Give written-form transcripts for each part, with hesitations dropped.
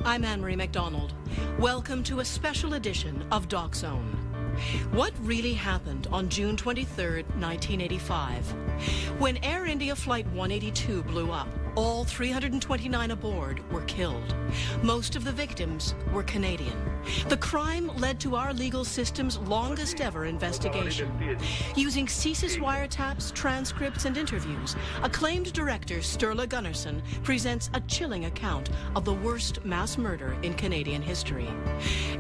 I'm Anne-Marie MacDonald. Welcome to a special edition of Doc Zone. What really happened on June 23, 1985? When Air India Flight 182 blew up, all 329 aboard were killed. Most of the victims were Canadian. The crime led to our legal system's longest ever investigation. Using CSIS wiretaps, transcripts, and interviews, acclaimed director Sturla Gunnarsson presents a chilling account of the worst mass murder in Canadian history.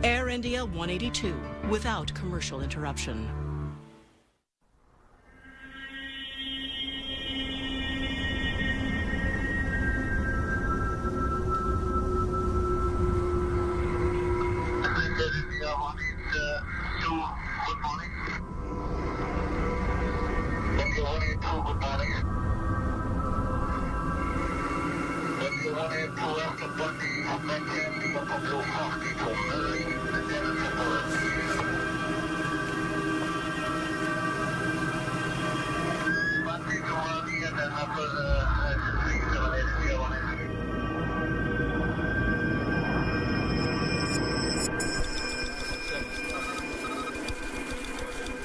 Air India 182, without commercial interruption.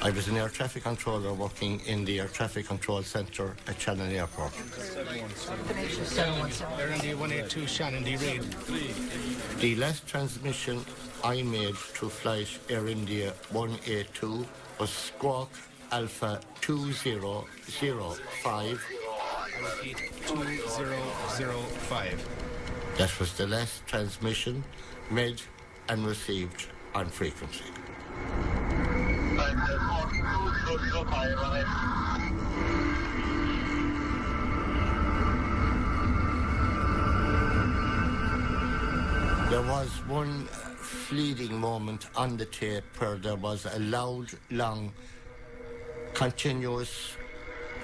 I was an air traffic controller working in the air traffic control centre at Shannon Airport. Air India 182, Shannon, D. Reid. The last transmission I made to flight Air India 182 was Squawk Alpha 2005. 2005. That was the last transmission made and received on frequency. There was one fleeting moment on the tape where there was a loud, long, continuous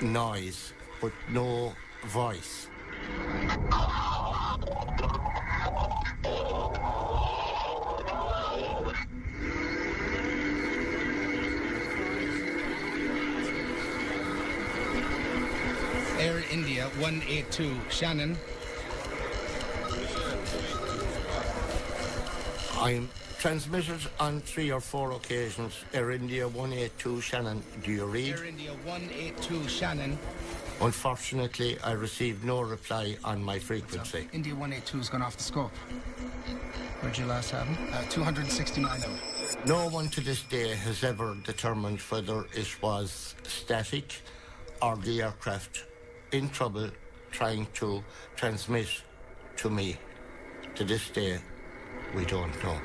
noise, but no voice. Air India 182, Shannon. I'm transmitted on 3 or 4 occasions. Air India 182, Shannon, do you read? Air India 182, Shannon. Unfortunately, I received no reply on my frequency. India 182 has gone off the scope. Where'd you last have him? 269 out. No one to this day has ever determined whether it was static or the aircraft in trouble trying to transmit to me. To this day, we don't know.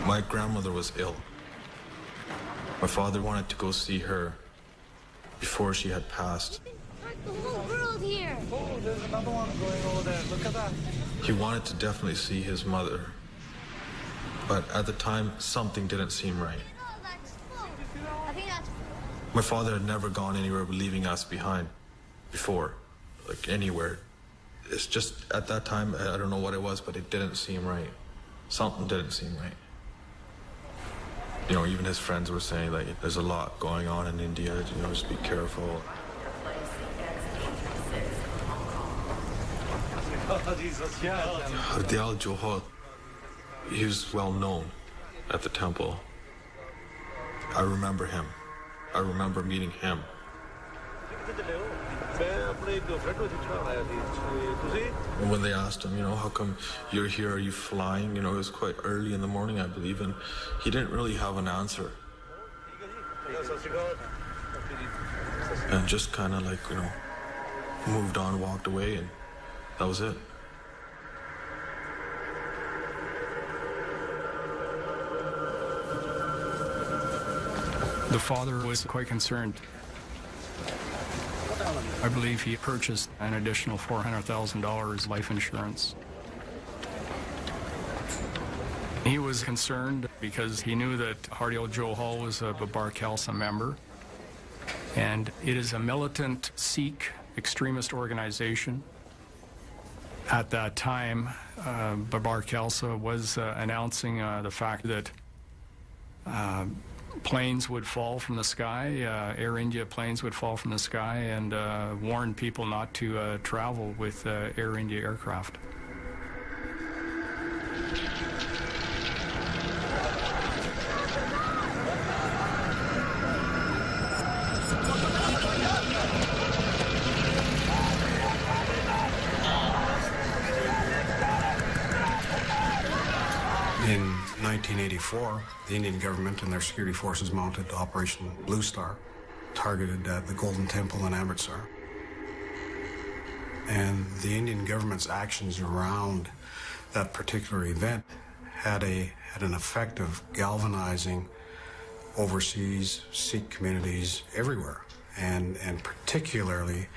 My grandmother was ill. My father wanted to go see her before she had passed. The whole world here. Oh, there's another one going over there. Look at that. He wanted to definitely see his mother. But at the time, something didn't seem right. I think that's... My father had never gone anywhere leaving us behind before, like anywhere. It's just at that time, I don't know what it was, but it didn't seem right. Something didn't seem right. You know, even his friends were saying, like, there's a lot going on in India, you know, just be careful. Hardyal Johal, he was well known at the temple. I remember him. I remember meeting him. When they asked him, you know, how come you're here, are you flying? You know, it was quite early in the morning, I believe, and he didn't really have an answer. And just kind of like, moved on, walked away, and that was it. The father was quite concerned. I believe he purchased an additional $400,000 life insurance. He was concerned because he knew that Hardy Old Joe Hall was a Babar Khalsa member, and it is a militant Sikh extremist organization. At that time, Babar Khalsa was announcing the fact that planes would fall from the sky, Air India planes would fall from the sky, and warned people not to travel with Air India aircraft. In 1984, the Indian government and their security forces mounted Operation Blue Star, targeted the Golden Temple in Amritsar. And the Indian government's actions around that particular event had an effect of galvanizing overseas Sikh communities everywhere, and particularly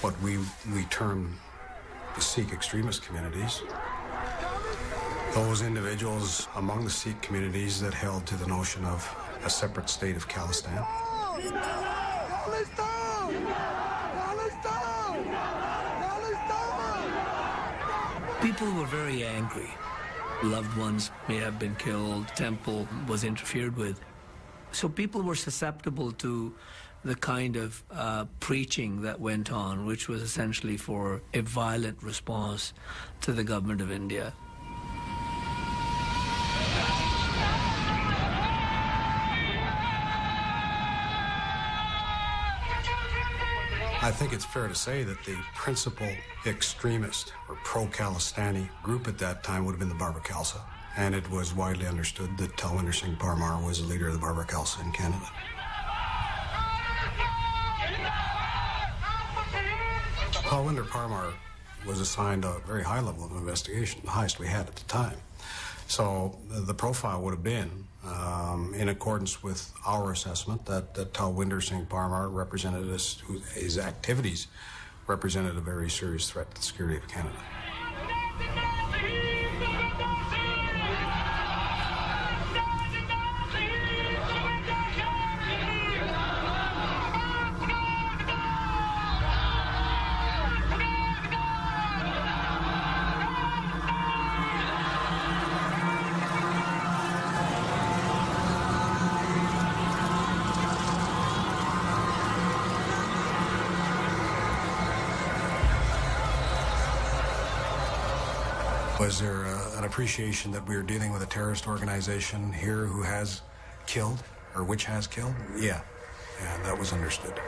what we term the Sikh extremist communities. Those individuals among the Sikh communities that held to the notion of a separate state of Khalistan. People were very angry. Loved ones may have been killed, temple was interfered with. So people were susceptible to the kind of preaching that went on, which was essentially for a violent response to the government of India. I think it's fair to say that the principal extremist or pro-Khalistani group at that time would have been the Babar Khalsa. And it was widely understood that Talwinder Singh Parmar was the leader of the Babar Khalsa in Canada. Talwinder Parmar was assigned a very high level of investigation, the highest we had at the time. So the profile would have been, in accordance with our assessment, that Talwinder Singh Parmar represented us, his activities represented a very serious threat to the security of Canada. Was there an appreciation that we were dealing with a terrorist organization here who has killed, or which has killed? Yeah, that was understood.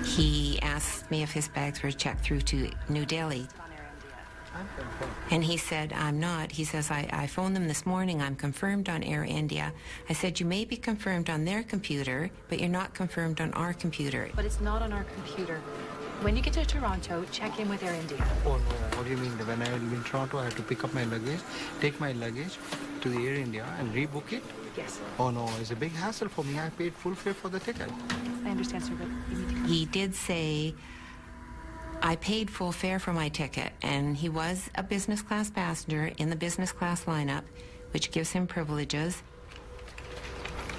He asked me if his bags were checked through to New Delhi. And he said, I'm not. He says, I phoned them this morning. I'm confirmed on Air India. I said, you may be confirmed on their computer, but you're not confirmed on our computer. But it's not on our computer. When you get to Toronto, check in with Air India. Oh, no. What do you mean? When I live in Toronto, I have to pick up my luggage, take my luggage to the Air India and rebook it? Yes. Oh, no. It's a big hassle for me. I paid full fare for the ticket. I understand, sir, but you need to... He did say, I paid full fare for my ticket, and he was a business class passenger in the business class lineup, which gives him privileges.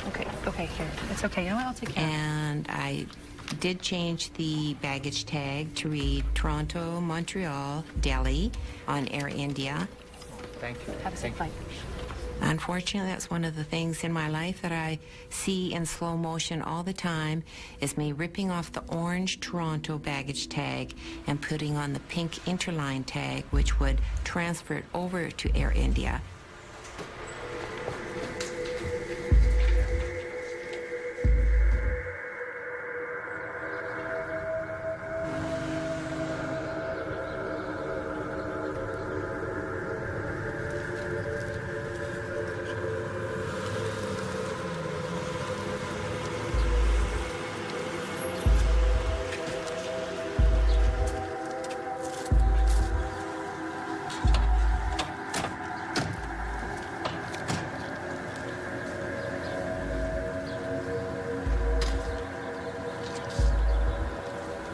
Okay, here. It's okay. You know what? I'll take care of it. And I did change the baggage tag to read Toronto, Montreal, Delhi on Air India. Thank you. Have a safe flight. Unfortunately, that's one of the things in my life that I see in slow motion all the time, is me ripping off the orange Toronto baggage tag and putting on the pink interline tag, which would transfer it over to Air India.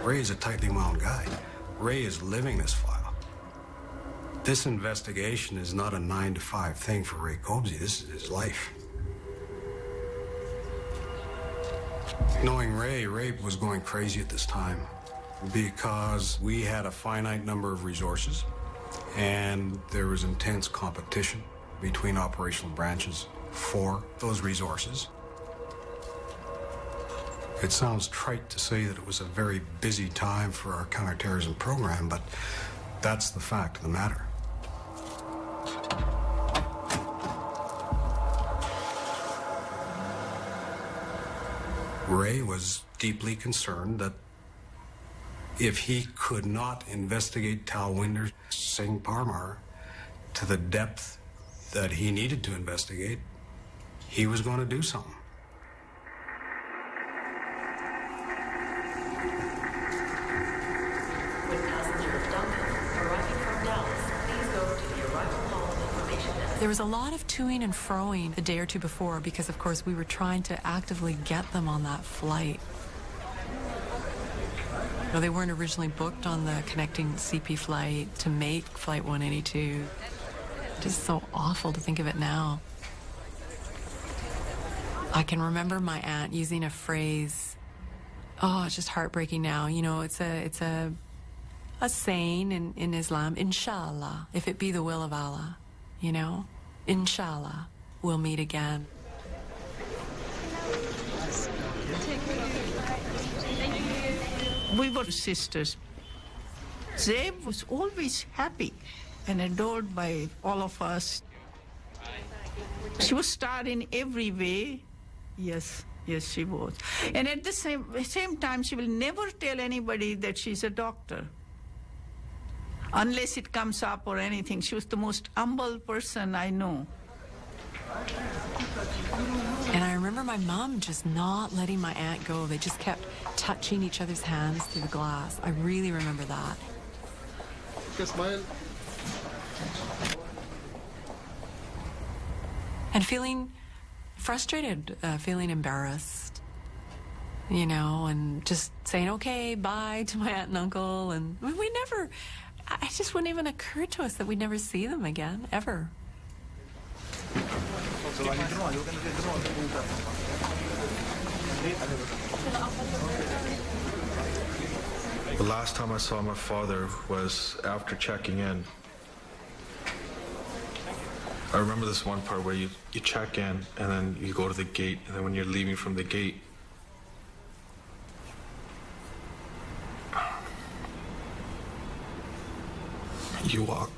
Ray is a tightly wound guy. Ray is living this file. This investigation is not a 9-to-5 thing for Ray Cobsey. This is his life. Knowing Ray was going crazy at this time because we had a finite number of resources and there was intense competition between operational branches for those resources. It sounds trite to say that it was a very busy time for our counterterrorism program, but that's the fact of the matter. Ray was deeply concerned that if he could not investigate Talwinder Singh Parmar to the depth that he needed to investigate, he was going to do something. There was a lot of toing and froing the day or two before because, of course, we were trying to actively get them on that flight. You know, they weren't originally booked on the connecting CP flight to make Flight 182. Just so awful to think of it now. I can remember my aunt using a phrase, oh, it's just heartbreaking now. You know, it's a saying in Islam, Inshallah, if it be the will of Allah. You know, Inshallah, we'll meet again. We were sisters. Zeb was always happy and adored by all of us. She was star in every way. Yes, she was. And at the same time, she will never tell anybody that she's a doctor. Unless it comes up or anything. She was the most humble person I know. And I remember my mom just not letting my aunt go. They just kept touching each other's hands through the glass. I really remember that. Smile. And feeling frustrated, feeling embarrassed, you know, and just saying, okay, bye to my aunt and uncle. And we never... It just wouldn't even occur to us that we'd never see them again, ever. The last time I saw my father was after checking in. I remember this one part where you check in and then you go to the gate, and then when you're leaving from the gate, you walk.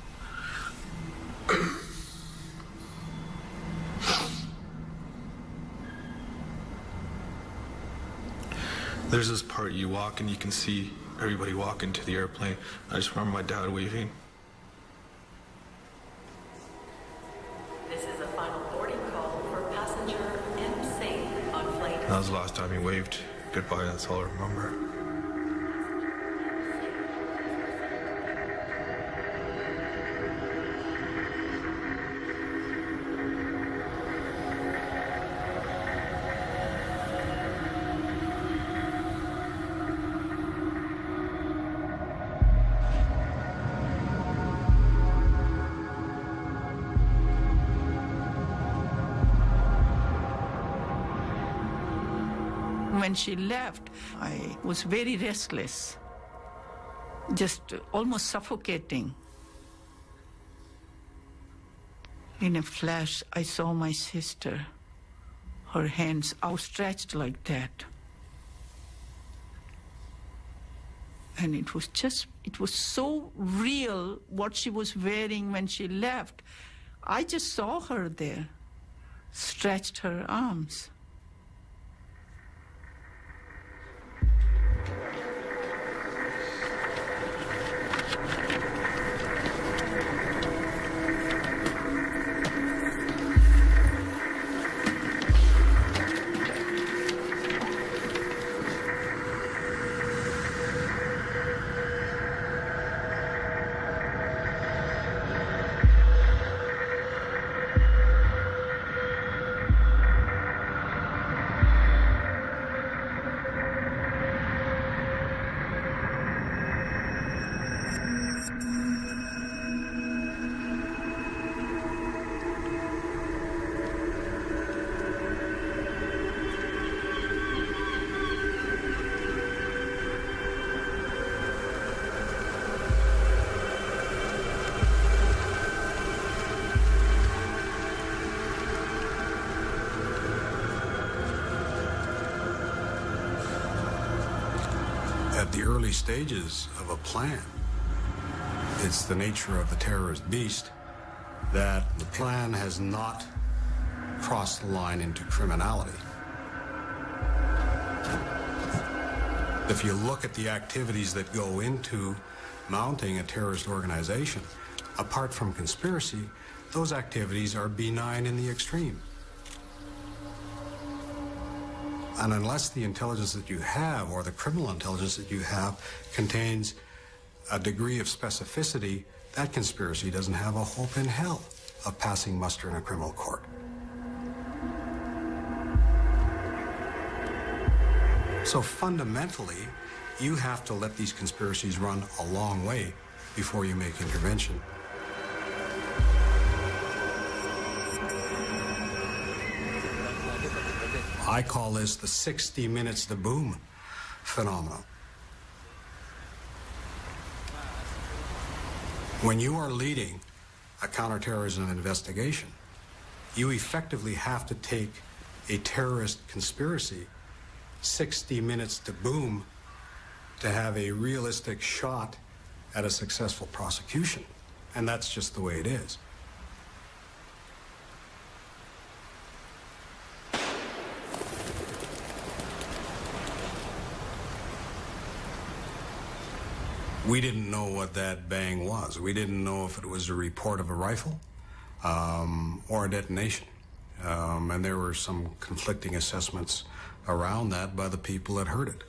There's this part you walk and you can see everybody walking to the airplane. I just remember my dad waving. This is a final boarding call for passenger MC on flight. That was the last time he waved goodbye. That's all I remember. When she left, I was very restless, just almost suffocating. In a flash, I saw my sister, her hands outstretched like that. And it was so real what she was wearing when she left. I just saw her there, stretched her arms. At the early stages of a plan, it's the nature of the terrorist beast that the plan has not crossed the line into criminality. If you look at the activities that go into mounting a terrorist organization, apart from conspiracy, those activities are benign in the extreme. And unless the intelligence that you have, or the criminal intelligence that you have, contains a degree of specificity, that conspiracy doesn't have a hope in hell of passing muster in a criminal court. So fundamentally, you have to let these conspiracies run a long way before you make intervention. I call this the 60 minutes to boom phenomenon. When you are leading a counterterrorism investigation, you effectively have to take a terrorist conspiracy 60 minutes to boom to have a realistic shot at a successful prosecution. And that's just the way it is. We didn't know what that bang was. We didn't know if it was a report of a rifle or a detonation. And there were some conflicting assessments around that by the people that heard it.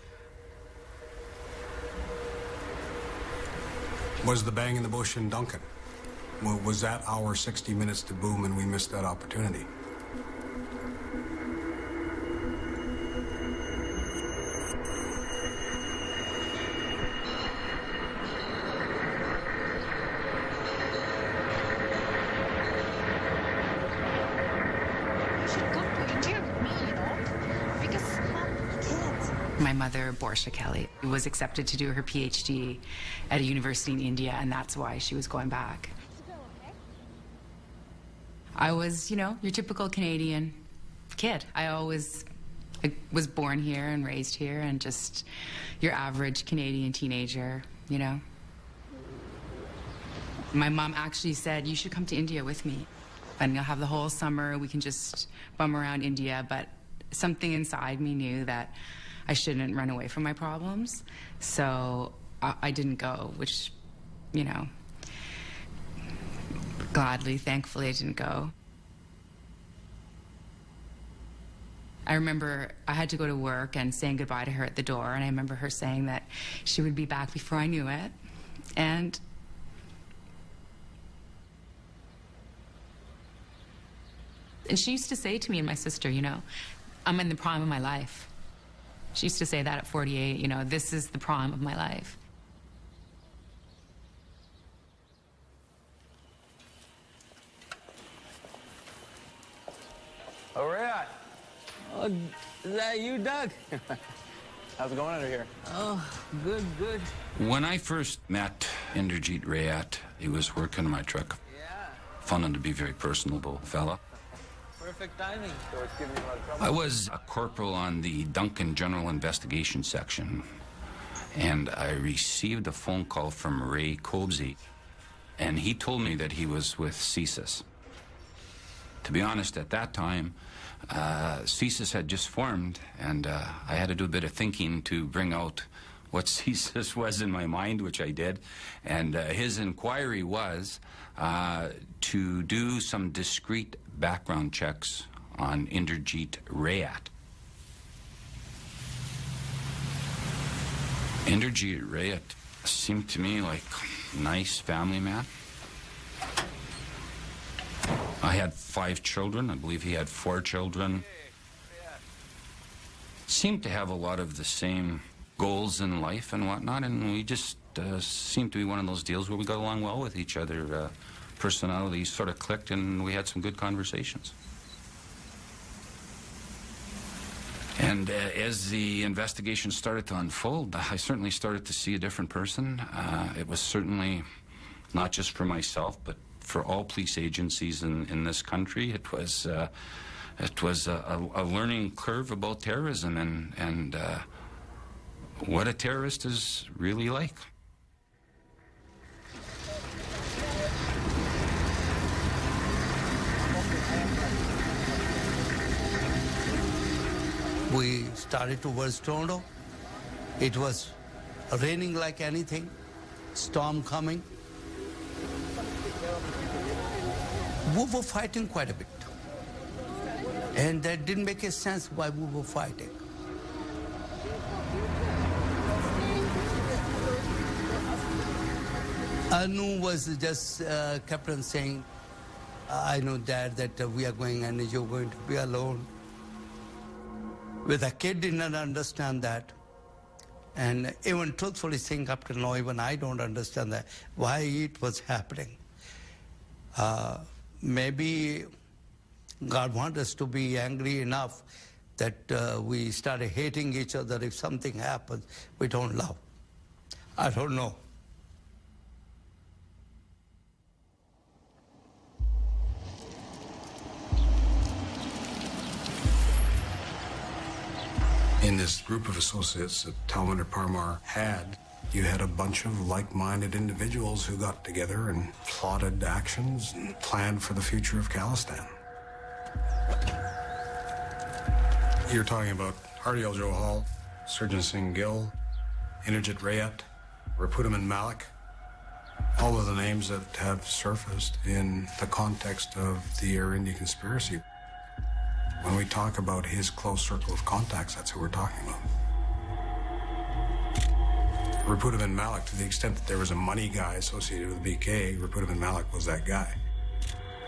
Was the bang in the bush in Duncan? Was that our 60 minutes to boom and we missed that opportunity? My mother, Borsha Kelly, was accepted to do her PhD at a university in India, and that's why she was going back. I was, you know, your typical Canadian kid. I was born here and raised here, and just your average Canadian teenager, you know. My mom actually said, you should come to India with me, and you'll have the whole summer. We can just bum around India, but something inside me knew that I shouldn't run away from my problems, so I didn't go, which, you know, gladly, thankfully, I didn't go. I remember I had to go to work and saying goodbye to her at the door, and I remember her saying that she would be back before I knew it, and she used to say to me and my sister, you know, I'm in the prime of my life. She used to say that at 48, you know, this is the prime of my life. Oh, Rayat. Oh, is that you, Doug? How's it going under here? Oh, good, good. When I first met Inderjeet Rayat, he was working on my truck. Found him to be a very personable fella. Perfect timing. So it's giving you a lot of trouble. I was a corporal on the Duncan General Investigation Section, and I received a phone call from Ray Cobsey, and he told me that he was with CSIS. To be honest, at that time, CSIS had just formed, and I had to do a bit of thinking to bring out what CSIS was in my mind, which I did. And his inquiry was to do some discrete background checks on Inderjeet Rayat. Inderjeet Rayat seemed to me like a nice family man. I had 5 children. I believe he had 4 children. Seemed to have a lot of the same goals in life and whatnot, and we just seemed to be one of those deals where we got along well with each other. Personalities sort of clicked, and we had some good conversations. And as the investigation started to unfold, I certainly started to see a different person. It was certainly not just for myself, but for all police agencies in this country. It was a learning curve about terrorism and what a terrorist is really like. We started towards Toronto. It was raining like anything, storm coming. We were fighting quite a bit. And that didn't make a sense why we were fighting. Anu was just kept on saying, I know, Dad, that we are going and you're going to be alone. With a kid did not understand that. And even truthfully saying up till now, even I don't understand that, why it was happening. Maybe God wants us to be angry enough that we started hating each other. If something happens, we don't love. I don't know. In this group of associates that Talwender Parmar had, you had a bunch of like-minded individuals who got together and plotted actions and planned for the future of Khalistan. You're talking about Hardial Johal, Surjan Singh Gill, Inderjeet Rayat, Rapudaman Malik, all of the names that have surfaced in the context of the Air India conspiracy. When we talk about his close circle of contacts, that's who we're talking about. Rapudaman Malik, to the extent that there was a money guy associated with the BK, Rapudaman Malik was that guy.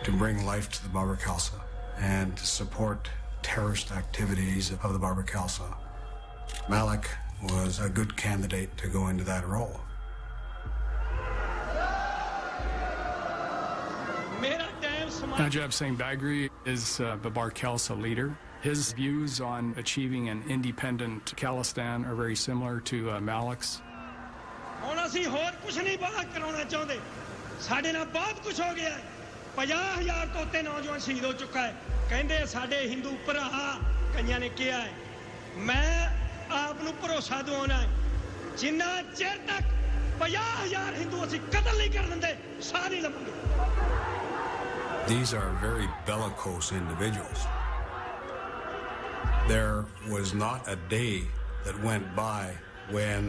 To bring life to the Babur Khalsa and to support terrorist activities of the Babur Khalsa, Malik was a good candidate to go into that role. Najib Singh Bagri is Babur Khalsa leader. His views on achieving an independent Khalistan are very similar to Malik's. ਹੁਣ ਅਸੀਂ ਹੋਰ ਕੁਝ ਨਹੀਂ ਬਾਹਰ ਕਰਾਉਣਾ ਚਾਹੁੰਦੇ ਸਾਡੇ ਨਾਲ ਬਹੁਤ ਕੁਝ ਹੋ ਗਿਆ 50,000 ਤੋਂ ਉੱਤੇ ਨੌਜਵਾਨ ਸ਼ਹੀਦ ਹੋ ਚੁੱਕਾ ਹੈ ਕਹਿੰਦੇ ਸਾਡੇ ਹਿੰਦੂ ਭਰਾ ਕਈਆਂ ਨੇ ਕਿਹਾ ਹੈ ਮੈਂ ਆਪ ਨੂੰ ਭਰੋਸਾ ਦਿਵਾਉਣਾ ਜਿੰਨਾ ਚਿਰ ਤੱਕ 50,000 ਹਿੰਦੂ ਅਸੀਂ ਕਤਲ ਨਹੀਂ ਕਰ ਦਿੰਦੇ ਸਾਹ ਨਹੀਂ ਲਵਾਂਗੇ. These are very bellicose individuals. There was not a day that went by when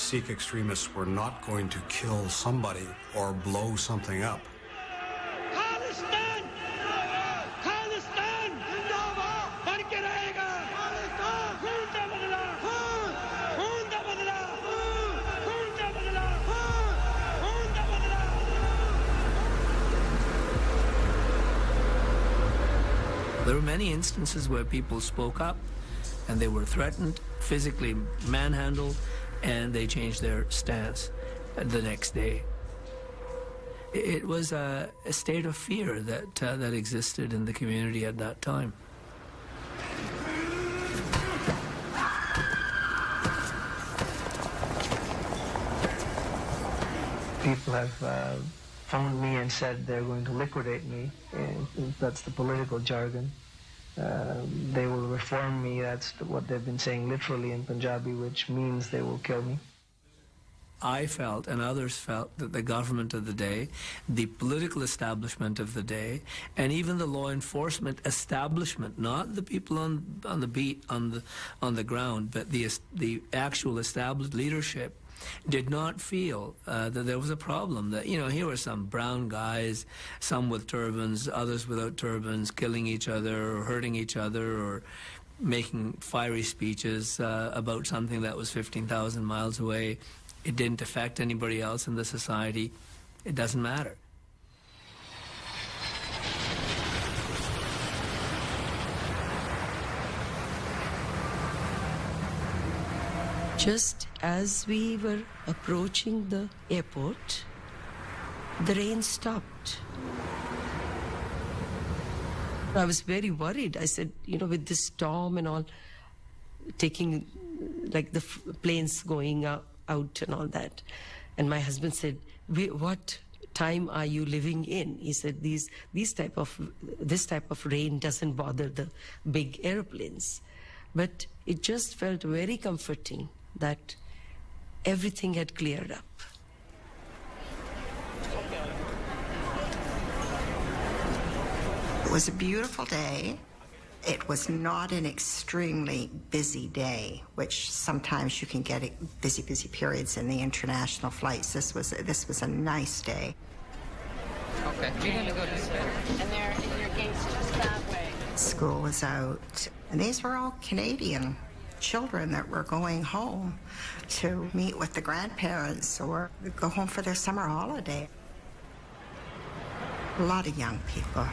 Sikh extremists were not going to kill somebody or blow something up. There were many instances where people spoke up and they were threatened, physically manhandled, and they changed their stance the next day. It was a state of fear that existed in the community at that time. People have phoned me and said they're going to liquidate me. And that's the political jargon. They will reform me. That's what they've been saying literally in Punjabi, which means they will kill me. I felt, and others felt, that the government of the day, the political establishment of the day, and even the law enforcement establishment, not the people on the beat, on the ground, but the actual established leadership, did not feel that there was a problem. That, you know, here were some brown guys, some with turbans, others without turbans, killing each other or hurting each other or making fiery speeches about something that was 15,000 miles away. It didn't affect anybody else in the society. It doesn't matter. Just as we were approaching the airport, the rain stopped. I was very worried. I said, you know, with this storm and all, taking like the planes going out and all that. And my husband said, what time are you living in? He said, this type of rain doesn't bother the big airplanes. But it just felt very comforting that everything had cleared up. It was a beautiful day. It was not an extremely busy day, which sometimes you can get busy periods in the international flights. This was a nice day. Okay, you're going to go this way. And your gate's just that way. School was out, and these were all Canadian children that were going home to meet with the grandparents or go home for their summer holiday. A lot of young people.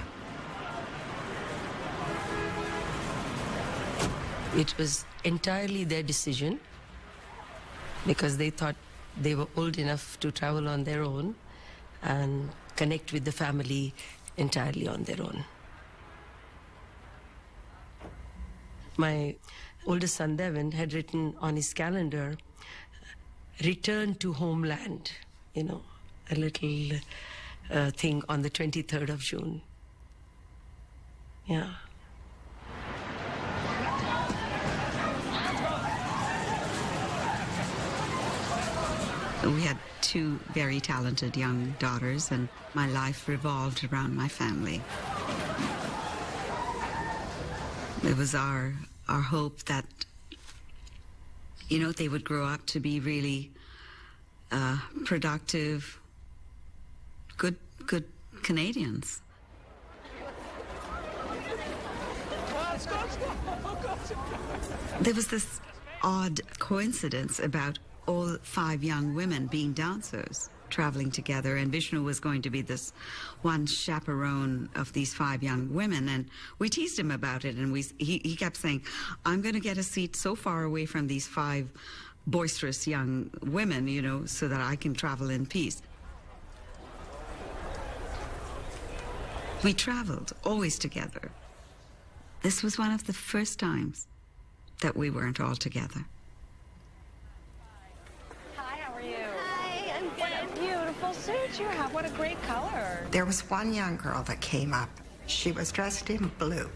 It was entirely their decision because they thought they were old enough to travel on their own and connect with the family entirely on their own. My oldest son, Devin, had written on his calendar, return to homeland, you know, a little thing on the 23rd of June. Yeah. We had two very talented young daughters, and my life revolved around my family. It was our hope that, you know, they would grow up to be really productive, good Canadians. There was this odd coincidence about all 5 young women being dancers traveling together, and Vishnu was going to be this one chaperone of these 5 young women, and we teased him about it, and he kept saying, I'm going to get a seat so far away from these 5 boisterous young women, you know, so that I can travel in peace. We traveled always together. This was one of the first times that we weren't all together. Suit you have. What a great color. There was one young girl that came up. She was dressed in blue.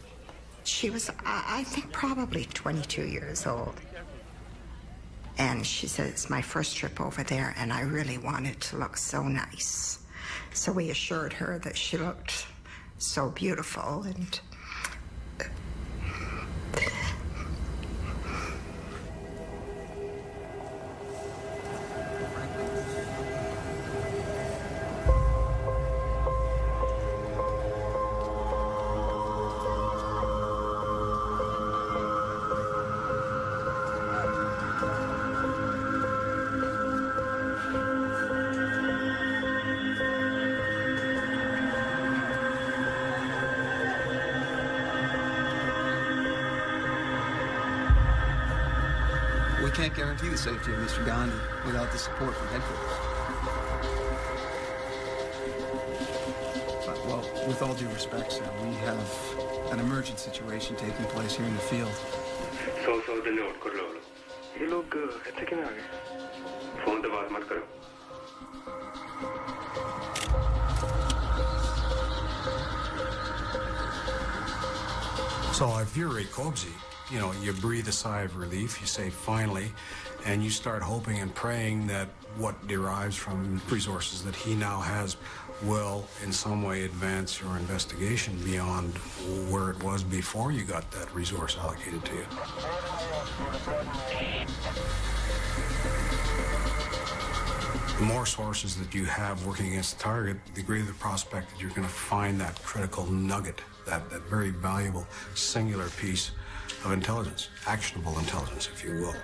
She was, I think, probably 22 years old. And she said, it's my first trip over there, and I really wanted to look so nice. So we assured her that she looked so beautiful, and We can't guarantee the safety of Mr. Gandhi without the support from headquarters. Well, with all due respect, sir, we have an emergent situation taking place here in the field. So the note कर लो ये लोग ऐसे क्यों आ गए phone दबाव मत करो So if you're Ray Cobsey, you know, you breathe a sigh of relief, you say finally, and you start hoping and praying that what derives from resources that he now has will in some way advance your investigation beyond where it was before you got that resource allocated to you. The more sources that you have working against the target, the greater the prospect that you're going to find that critical nugget, that very valuable singular piece of intelligence, actionable intelligence, if you will.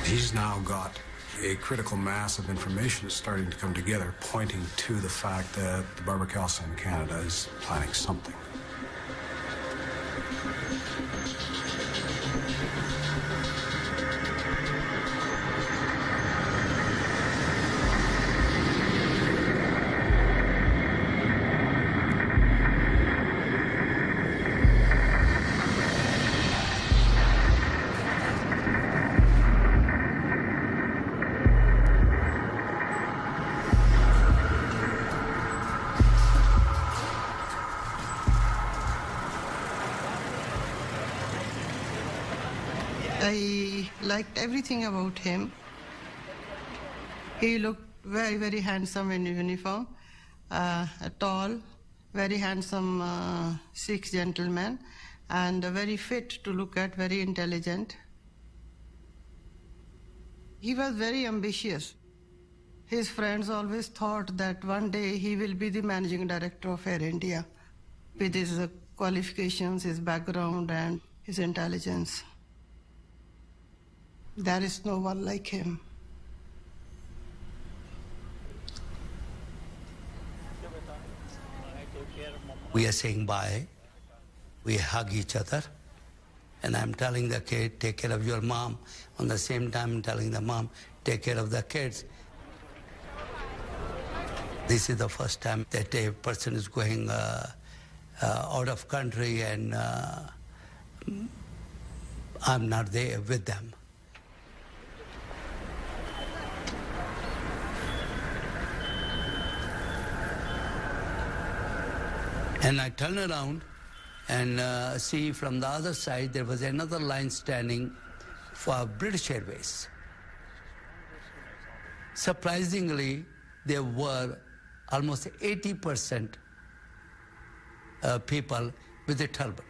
He's now got a critical mass of information that's starting to come together, pointing to the fact that the Barbara in Canada is planning something. I liked everything about him. He looked very, very handsome in uniform, tall, very handsome Sikh gentleman, and very fit to look at, very intelligent. He was very ambitious. His friends always thought that one day he will be the managing director of Air India with his qualifications, his background, and his intelligence. There is no one like him. We are saying bye. We hug each other. And I'm telling the kid, take care of your mom. On the same time, I'm telling the mom, take care of the kids. This is the first time that a person is going out of country and I'm not there with them. And I turn around and see from the other side there was another line standing for British Airways. Surprisingly, there were almost 80% people with a turban.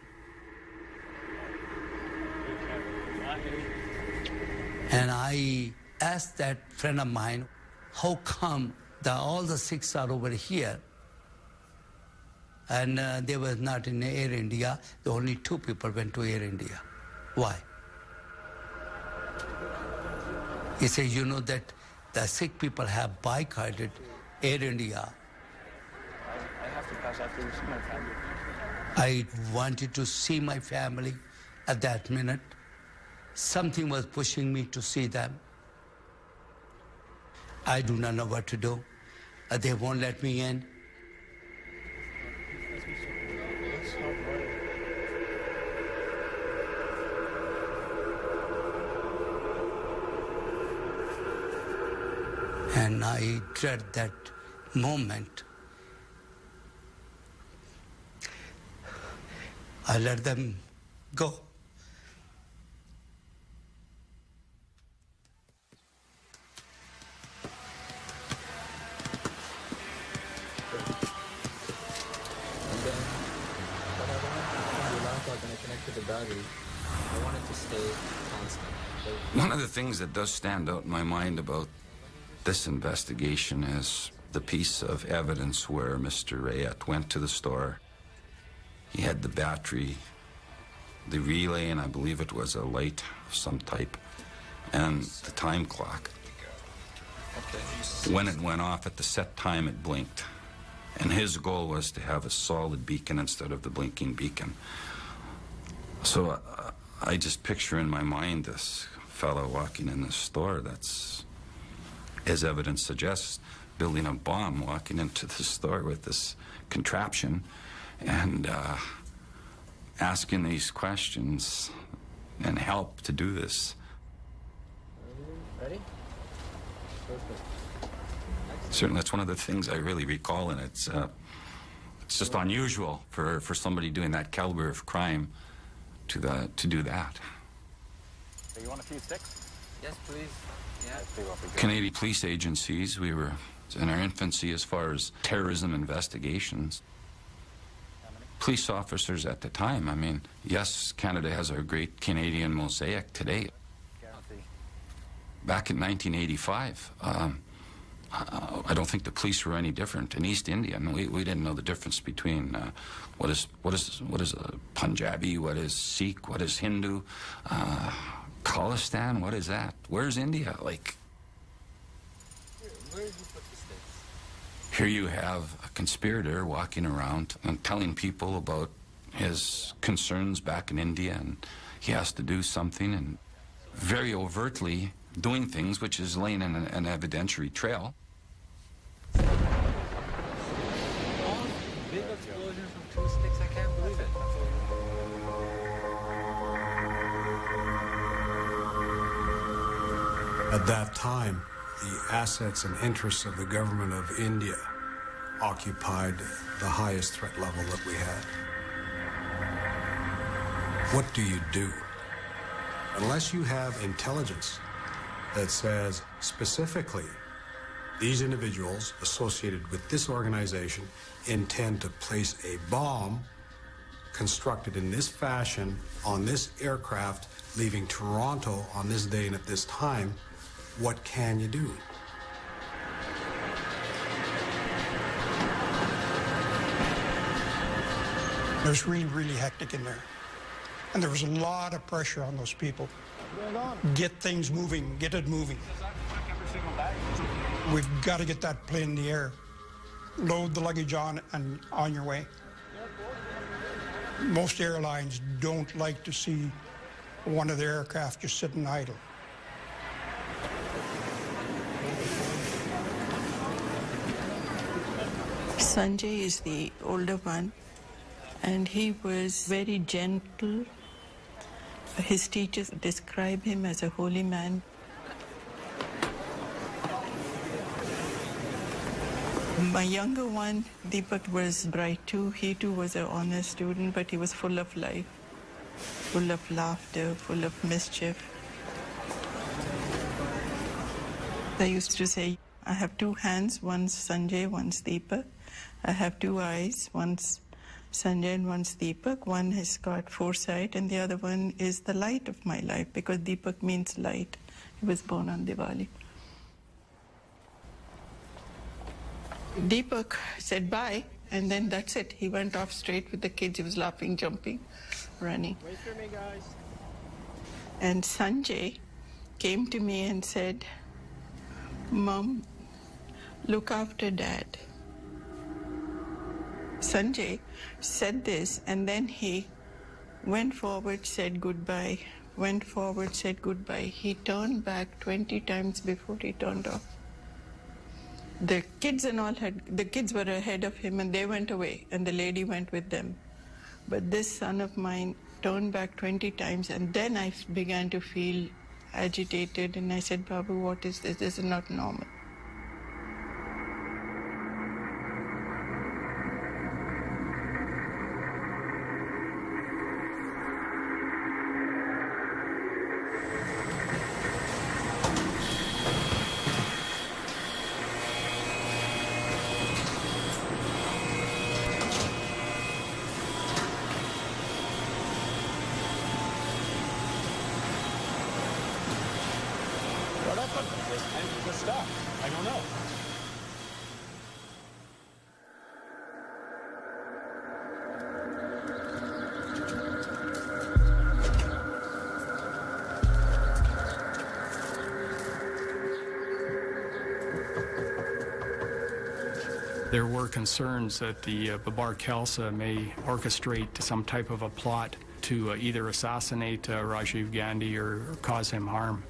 And I asked that friend of mine, how come all the Sikhs are over here? And they were not in Air India. The only 2 people went to Air India. Why? He said, you know that the Sikh people have boycotted Air India. I have to pass after you see my family. I wanted to see my family at that minute. Something was pushing me to see them. I do not know what to do. They won't let me in. And I dread that moment. I let them go. One of the things that does stand out in my mind about this investigation is the piece of evidence where Mr. Rayet went to the store. He had the battery, the relay, and I believe it was a light of some type, and the time clock. When it went off at the set time, it blinked. And his goal was to have a solid beacon instead of the blinking beacon. So I just picture in my mind this fellow walking in the store that's, as evidence suggests, building a bomb, walking into the store with this contraption and asking these questions and help to do this. Ready? Certainly, that's one of the things I really recall, and it's It's just unusual for somebody doing that caliber of crime to do that. You want a few sticks? Yes, please. Yeah. Canadian police agencies, we were in our infancy as far as terrorism investigations. Police officers at the time, I mean, yes, Canada has a great Canadian mosaic today. Back in 1985, I don't think the police were any different. In East India, and we didn't know the difference between what is a Punjabi, what is Sikh, what is Hindu, Khalistan, what is that? Where's India? Like, Where did you put the sticks? here you have a conspirator walking around and telling people about his concerns back in India, and he has to do something, and very overtly doing things, which is laying an evidentiary trail. Big explosion from 2 sticks. I can't believe it. At that time, the assets and interests of the government of India occupied the highest threat level that we had. What do you do? Unless you have intelligence that says specifically these individuals associated with this organization intend to place a bomb constructed in this fashion on this aircraft leaving Toronto on this day and at this time, what can you do? It was really, really hectic in there. And there was a lot of pressure on those people. Get things moving, get it moving. We've got to get that plane in the air. Load the luggage on and on your way. Most airlines don't like to see one of their aircraft just sitting idle. Sanjay is the older one, and he was very gentle. His teachers describe him as a holy man. My younger one, Deepak, was bright too. He too was an honest student, but he was full of life, full of laughter, full of mischief. I used to say, I have 2 hands, one's Sanjay, one's Deepak. I have 2 eyes, one's Sanjay and one's Deepak. One has got foresight and the other one is the light of my life, because Deepak means light. He was born on Diwali. Deepak said bye, and then that's it. He went off straight with the kids. He was laughing, jumping, running. Wait for me, guys. And Sanjay came to me and said, Mom, look after Dad. Sanjay said this, and then he went forward, said goodbye, went forward, said goodbye. He turned back 20 times before he turned off. The kids were ahead of him, and they went away, and the lady went with them. But this son of mine turned back 20 times, and then I began to feel agitated, and I said, Babu, what is this? This is not normal. The stuff. I don't know. There were concerns that the Babar Khalsa may orchestrate some type of a plot to either assassinate Rajiv Gandhi or cause him harm.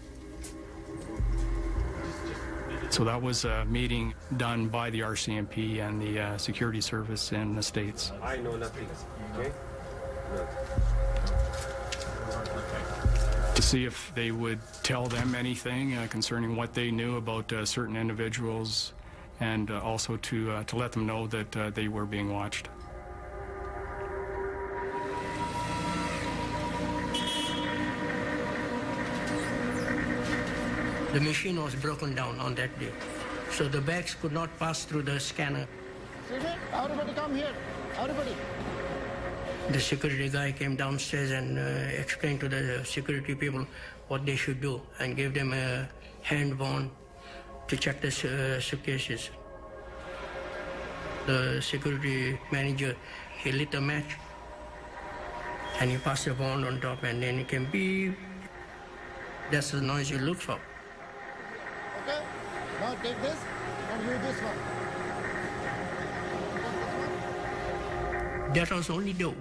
So that was a meeting done by the RCMP and the security service in the States. I know nothing, okay? No. To see if they would tell them anything concerning what they knew about certain individuals, and also to let them know that they were being watched. The machine was broken down on that day, so the bags could not pass through the scanner. Everybody come here. Everybody. The security guy came downstairs and explained to the security people what they should do and gave them a hand wand to check the suitcases. The security manager, he lit a match and he passed the wand on top, and then it came beep. That's the noise you look for. Okay, now take this and use this one. That was only the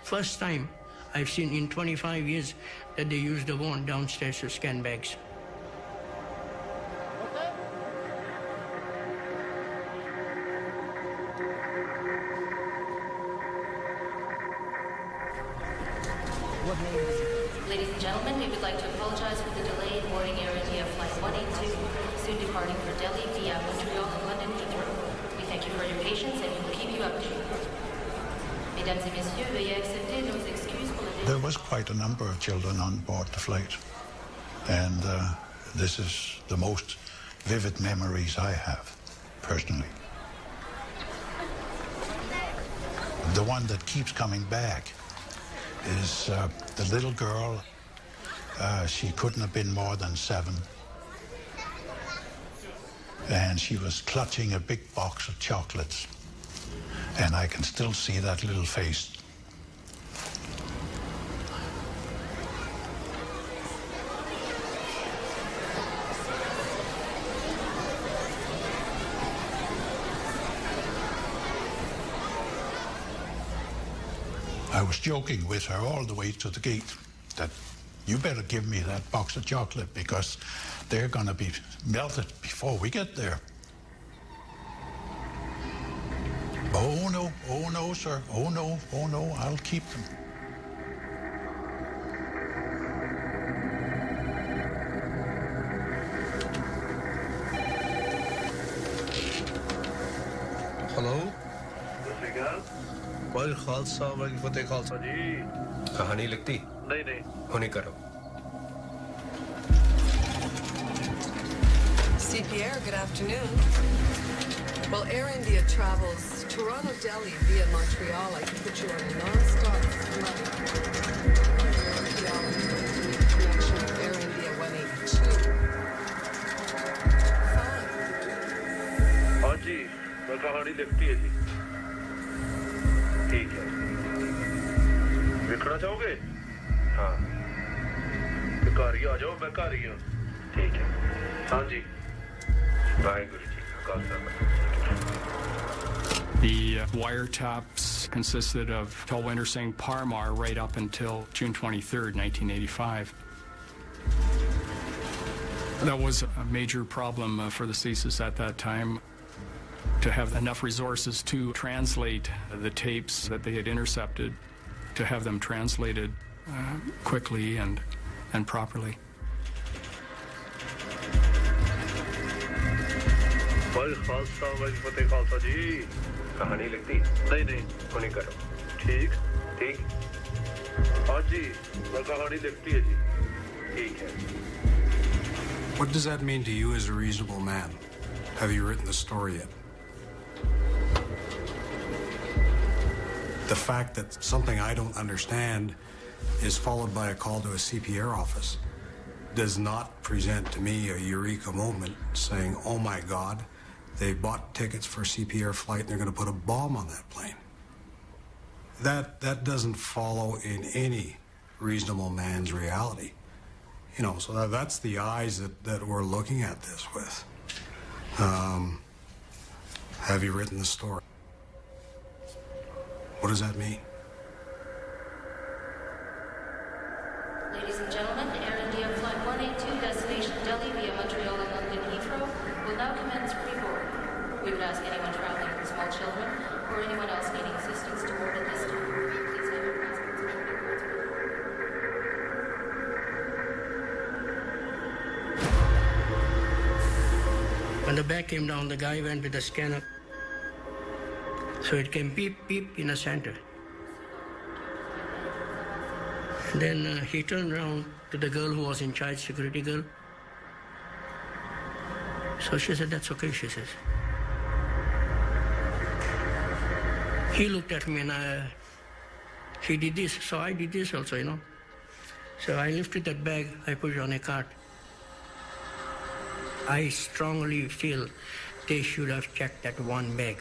first time I've seen in 25 years that they used the wand downstairs to scan bags. Ladies and gentlemen, we would like to apologize for the delay in boarding Air India Flight 182, soon departing for Delhi via Montreal and London Heathrow. We thank you for your patience and we will keep you updated. Mesdames et messieurs, veuillez accepter nos excuses pour le délai. There was quite a number of children on board the flight, and this is the most vivid memories I have, personally. The one that keeps coming back is the little girl. She couldn't have been more than 7. And she was clutching a big box of chocolates. And I can still see that little face. I was joking with her all the way to the gate that you better give me that box of chocolate because they're going to be melted before we get there. Oh no, sir. Oh no, I'll keep them. Hello Waheguru Khalsa Waheguru फतेह खालसा जी कहानी लिखती नहीं होनी करो CPR, good afternoon. Well, Air India travels Toronto, Delhi via Montreal. I can put you on a non-stop flight. Montreal connection with Air India 182. हाँ जी मैं कहानी लिखती है जी ठीक है लिखना चाहोगे हाँ घर ही आ जाओ मैं घर ही हूँ ठीक है हाँ जी वाहिगुरू जी का The wiretaps consisted of Talwinder Singh Parmar right up until June 23rd, 1985. That was a major problem for the CSIS at that time, to have enough resources to translate the tapes that they had intercepted, to have them translated quickly and properly. Waheguru Khalsa Waheguru फतेह खालसा जी कहानी लिखती नहीं होनी करो ठीक हाँ जी मैं कहानी लिखती है जी ठीक है What does that mean to you as a reasonable man? Have you written the story yet? The fact that something I don't understand is followed by a call to a CPR office does not present to me a eureka moment saying, oh my God, they bought tickets for a CPR flight and they're going to put a bomb on that plane. That doesn't follow in any reasonable man's reality. You know, so that's the eyes that we're looking at this with. Have you written the story? What does that mean? Ladies and gentlemen, Air India Flight 182, destination Delhi via Montreal and London Heathrow, will now commence pre-board. We would ask anyone traveling with small children or anyone else needing assistance to board at this time. Please have your passports and passports. When the bag came down, the guy went with the scanner. So it came beep, beep in the center. Then he turned around to the girl who was in charge, security girl, So she said, that's okay, she says. He looked at me and he did this, so I did this also, you know. So I lifted that bag, I put it on a cart. I strongly feel they should have checked that one bag.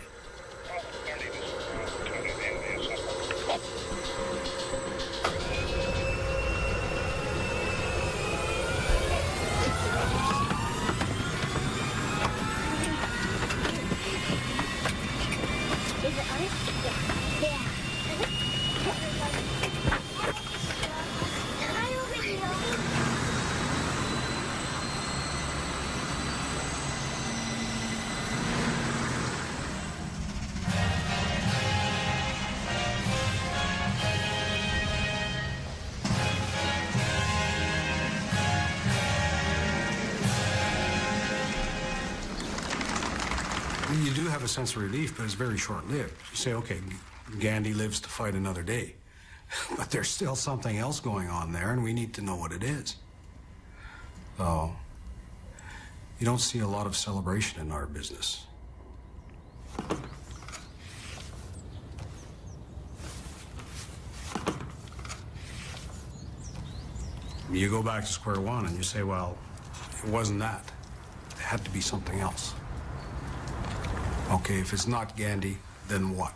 You do have a sense of relief, but it's very short-lived. You say, okay, Gandhi lives to fight another day. But there's still something else going on there, and we need to know what it is. So, you don't see a lot of celebration in our business. You go back to square one and you say, well, it wasn't that. It had to be something else. Okay, if it's not Gandhi, then what?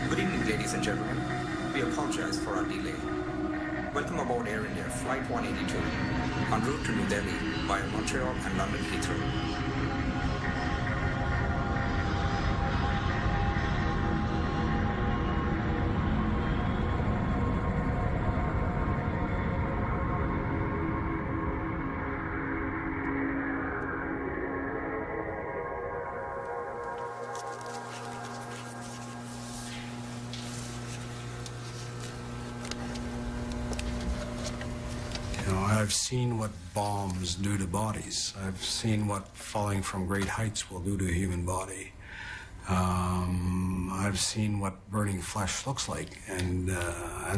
Good evening, ladies and gentlemen. We apologize for our delay. Welcome aboard Air India Flight 182, en route to New Delhi via Montreal and London Heathrow. I've seen what bombs do to bodies. I've seen what falling from great heights will do to a human body. I've seen what burning flesh looks like and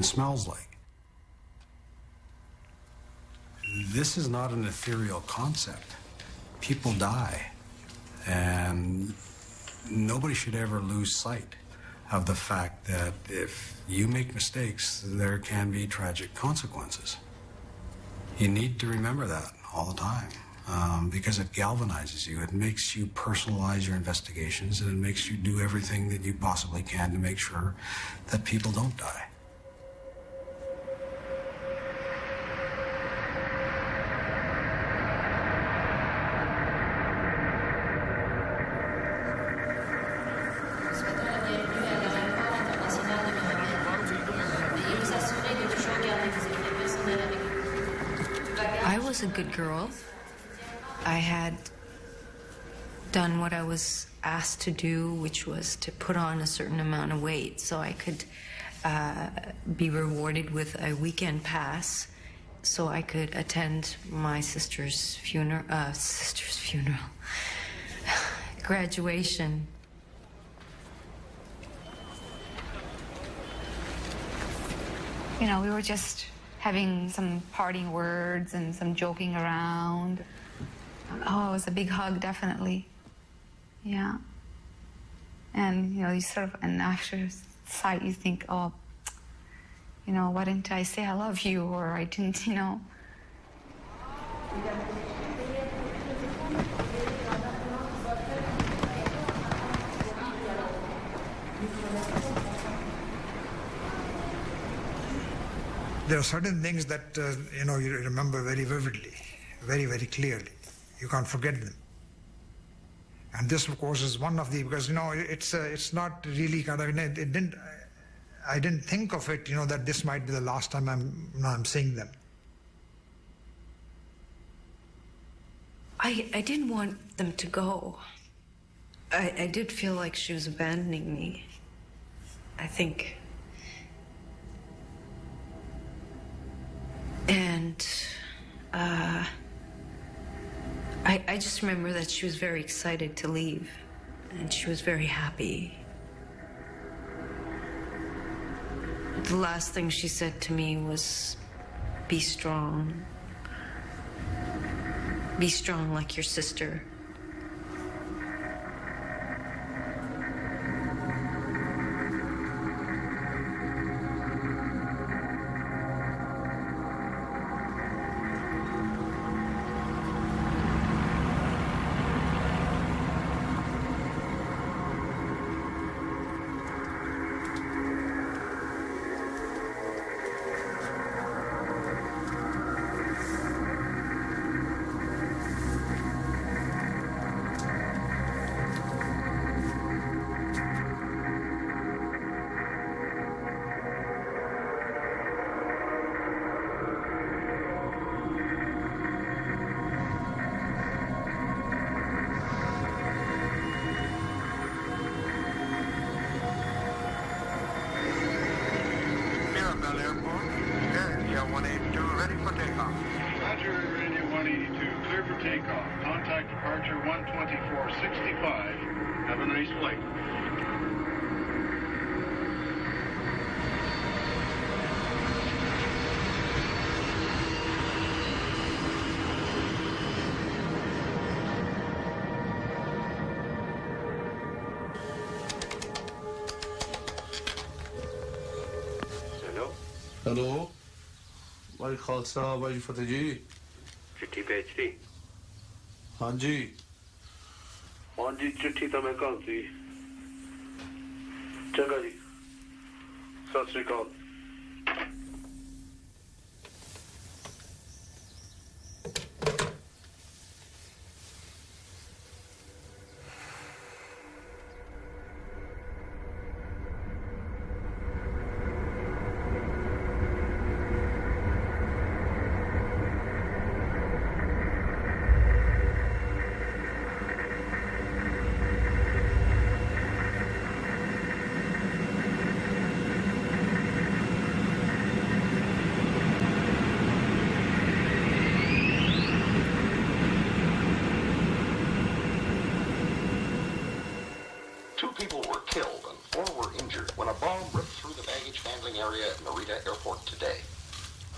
smells like. This is not an ethereal concept. People die, and nobody should ever lose sight of the fact that if you make mistakes, there can be tragic consequences. You need to remember that all the time because it galvanizes you. It makes you personalize your investigations, and it makes you do everything that you possibly can to make sure that people don't die. I was a good girl. I had done what I was asked to do, which was to put on a certain amount of weight so I could be rewarded with a weekend pass so I could attend my sister's funeral, graduation. You know, we were just having some parting words and some joking around. Oh, it was a big hug, definitely. Yeah. And, you know, you sort of, and after sight, you think, oh, you know, why didn't I say I love you? Or I didn't, you know. There are certain things that, you know, you remember very vividly, very, very clearly. You can't forget them. And this, of course, is one of the, because, you know, it's not really kind of, I didn't think of it, you know, that this might be the last time I'm seeing them. I didn't want them to go. I did feel like she was abandoning me. I think I just remember that she was very excited to leave, and she was very happy. The last thing she said to me was, "Be strong. Be strong like your sister." Hello भाई खालसा भाई फतेह जी चिट्ठी भेज दी हाँ जी चिट्ठी तो मैं कल सी चंगा जी सत श्री अकाल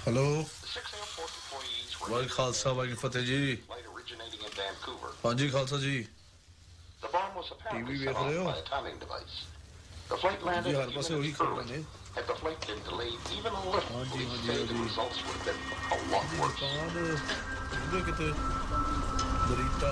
हेलो भाई खालसा भाई फतेह जी हाँ जी खालसा जी टीवी देख रहे हो जी हर पासे वही खबर है हाँ जी कितने बरीटा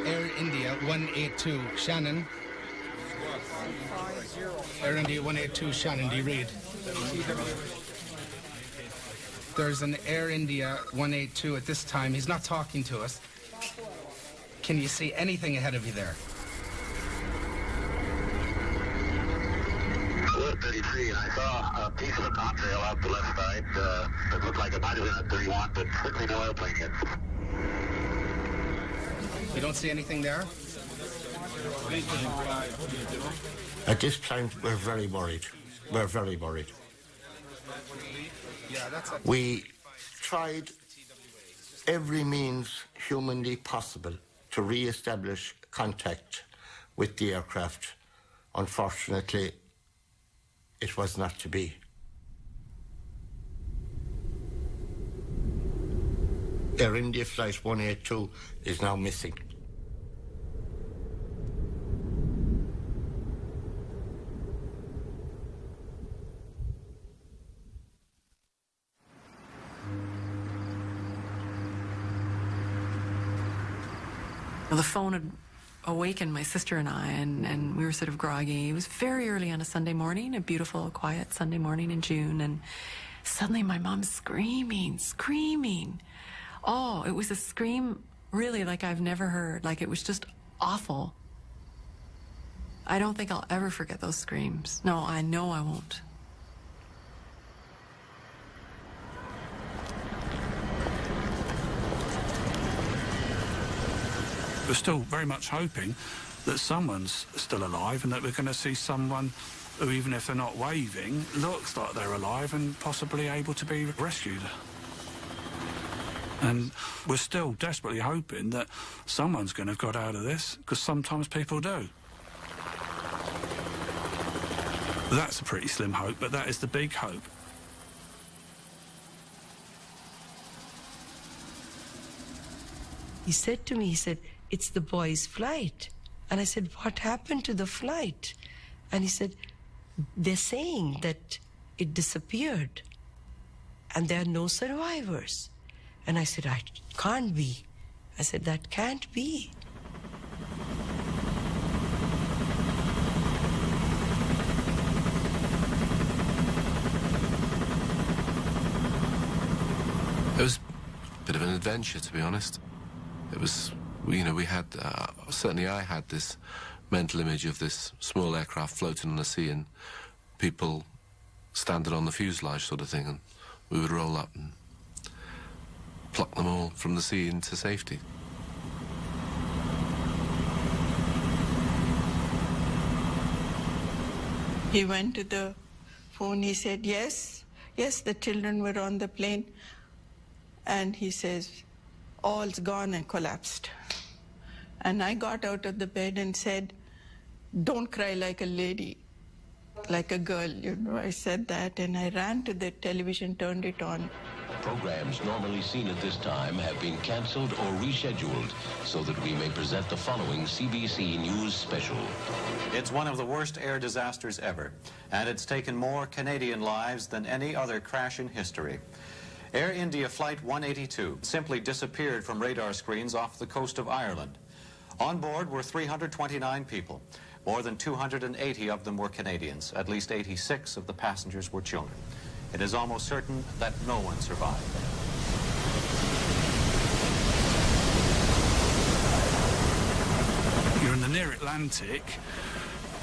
Air India 182 Shannon. Air India 182 Shannon, do you read? There's an Air India 182 at this time. He's not talking to us. Can you see anything ahead of you there? see, and I saw a piece of a contrail out the left side that looked like it might have been a 31, but certainly no airplane yet. You don't see anything there? At this time, we're very worried. We're very worried. We tried every means humanly possible to re-establish contact with the aircraft. Unfortunately, it was not to be. Air India Flight 182 is now missing. The phone had awakened my sister and I, and we were sort of groggy. It was very early on a Sunday morning, a beautiful, quiet Sunday morning in June, and suddenly my mom's screaming. Oh, it was a scream really like I've never heard. Like, it was just awful. I don't think I'll ever forget those screams. No, I know I won't. We're still very much hoping that someone's still alive and that we're going to see someone who, even if they're not waving, looks like they're alive and possibly able to be rescued. And we're still desperately hoping that someone's going to have got out of this, because sometimes people do. That's a pretty slim hope, but that is the big hope. He said to me, he said, "It's the boys' flight." And I said, "What happened to the flight?" And he said, "They're saying that it disappeared and there are no survivors." And I said, "I can't be." I said, "That can't be." It was a bit of an adventure, to be honest. It was, you know, we had, certainly I had this mental image of this small aircraft floating on the sea and people standing on the fuselage sort of thing, and we would roll up and pluck them all from the sea into safety. He went to the phone, he said, yes, the children were on the plane. And he says, all's gone, and collapsed. And I got out of the bed and said, "Don't cry like a lady, like a girl." You know, I said that, and I ran to the television, turned it on. Programs normally seen at this time have been cancelled or rescheduled so that we may present the following CBC News special. It's one of the worst air disasters ever, and it's taken more Canadian lives than any other crash in history. Air India Flight 182 simply disappeared from radar screens off the coast of Ireland. On board were 329 people. More than 280 of them were Canadians. At least 86 of the passengers were children. It is almost certain that no one survived. You're in the near Atlantic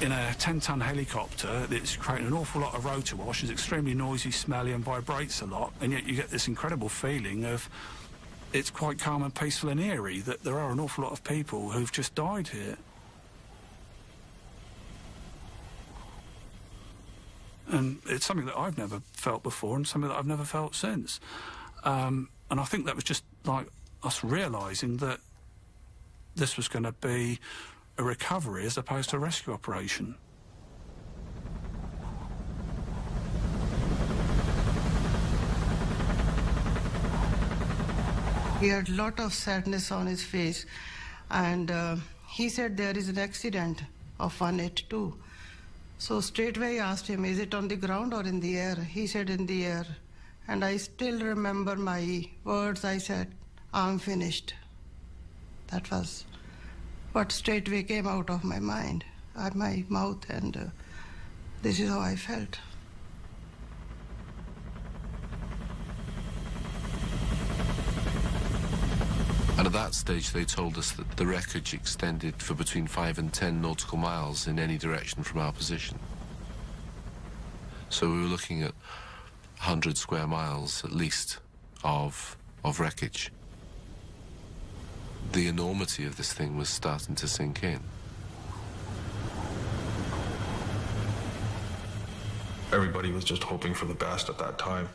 in a 10-ton helicopter that's creating an awful lot of rotor wash, is extremely noisy, smelly, and vibrates a lot, and yet you get this incredible feeling of it's quite calm and peaceful and eerie, that there are an awful lot of people who've just died here. And it's something that I've never felt before and something that I've never felt since. And I think that was just like us realising that this was going to be a recovery as opposed to a rescue operation. He had a lot of sadness on his face, and he said there is an accident of 182. So straightway I asked him, is it on the ground or in the air? He said in the air. And I still remember my words. I said, I'm finished. That was what straightway came out of my mind, my mouth, and this is how I felt. And at that stage, they told us that the wreckage extended for between 5 and 10 nautical miles in any direction from our position. So we were looking at 100 square miles at least of wreckage. The enormity of this thing was starting to sink in. Everybody was just hoping for the best at that time.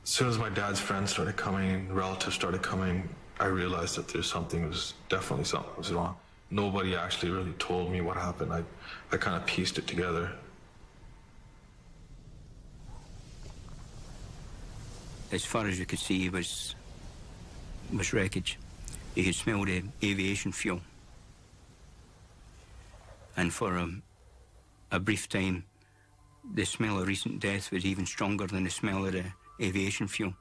As soon as my dad's friends started coming, relatives started coming, I realized that definitely something was wrong. Nobody actually really told me what happened. I kind of pieced it together. As far as you could see was wreckage. You could smell the aviation fuel. And for a brief time, the smell of recent death was even stronger than the smell of the aviation fuel.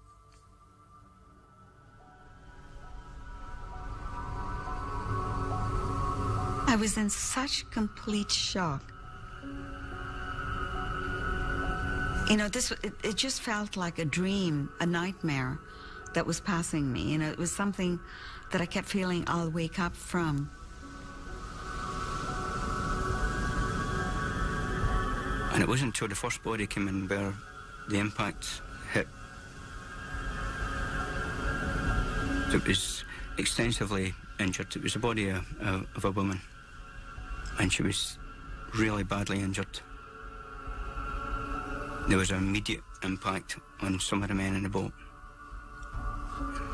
I was in such complete shock. You know, it just felt like a dream, a nightmare that was passing me. You know, it was something that I kept feeling I'll wake up from. And it wasn't until the first body came in where the impact hit. It was extensively injured. It was the body of a woman, and she was really badly injured. There was an immediate impact on some of the men in the boat.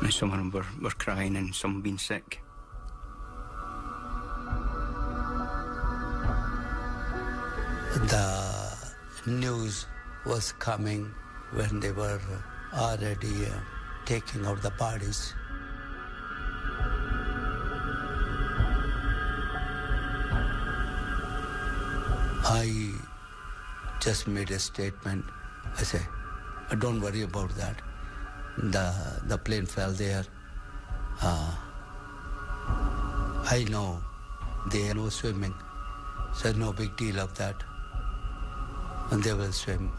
And some of them were crying and some being sick. The news was coming when they were already taking out the bodies. I just made a statement. I say, don't worry about that. The plane fell there. I know they know swimming, so no big deal of that. And they will swim.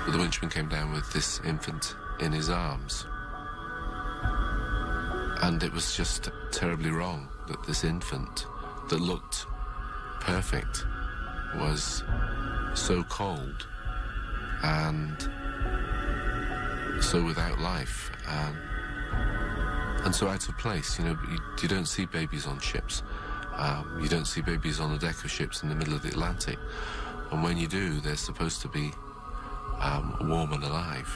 The winchman came down with this infant in his arms. And it was just terribly wrong that this infant that looked perfect was so cold and so without life and so out of place. You know, you don't see babies on ships. You don't see babies on the deck of ships in the middle of the Atlantic. And when you do, they're supposed to be warm and alive.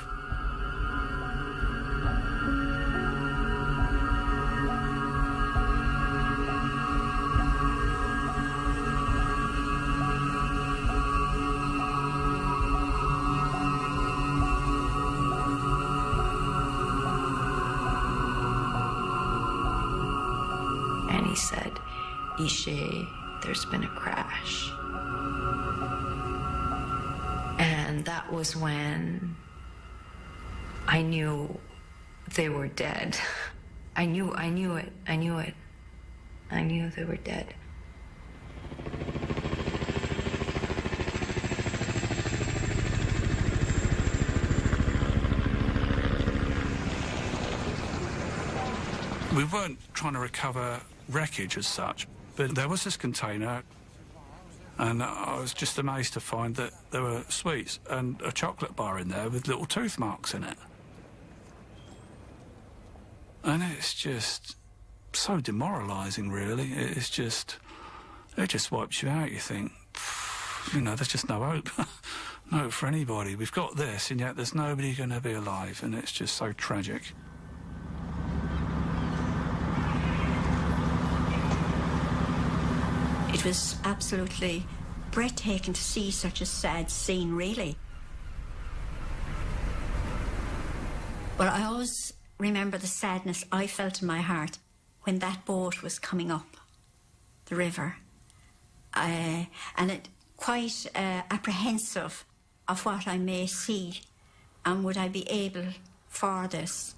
And he said, Ishe, there's been a crash. And that was when I knew they were dead. I knew it. I knew they were dead. We weren't trying to recover wreckage as such, but there was this container, and I was just amazed to find that there were sweets and a chocolate bar in there with little tooth marks in it. And it's just so demoralising, really. It just wipes you out. You think, you know, there's just no hope. No hope for anybody. We've got this, and yet there's nobody going to be alive, and it's just so tragic. It was absolutely breathtaking to see such a sad scene, really. Well, I always remember the sadness I felt in my heart when that boat was coming up the river. And it quite apprehensive of what I may see and would I be able for this.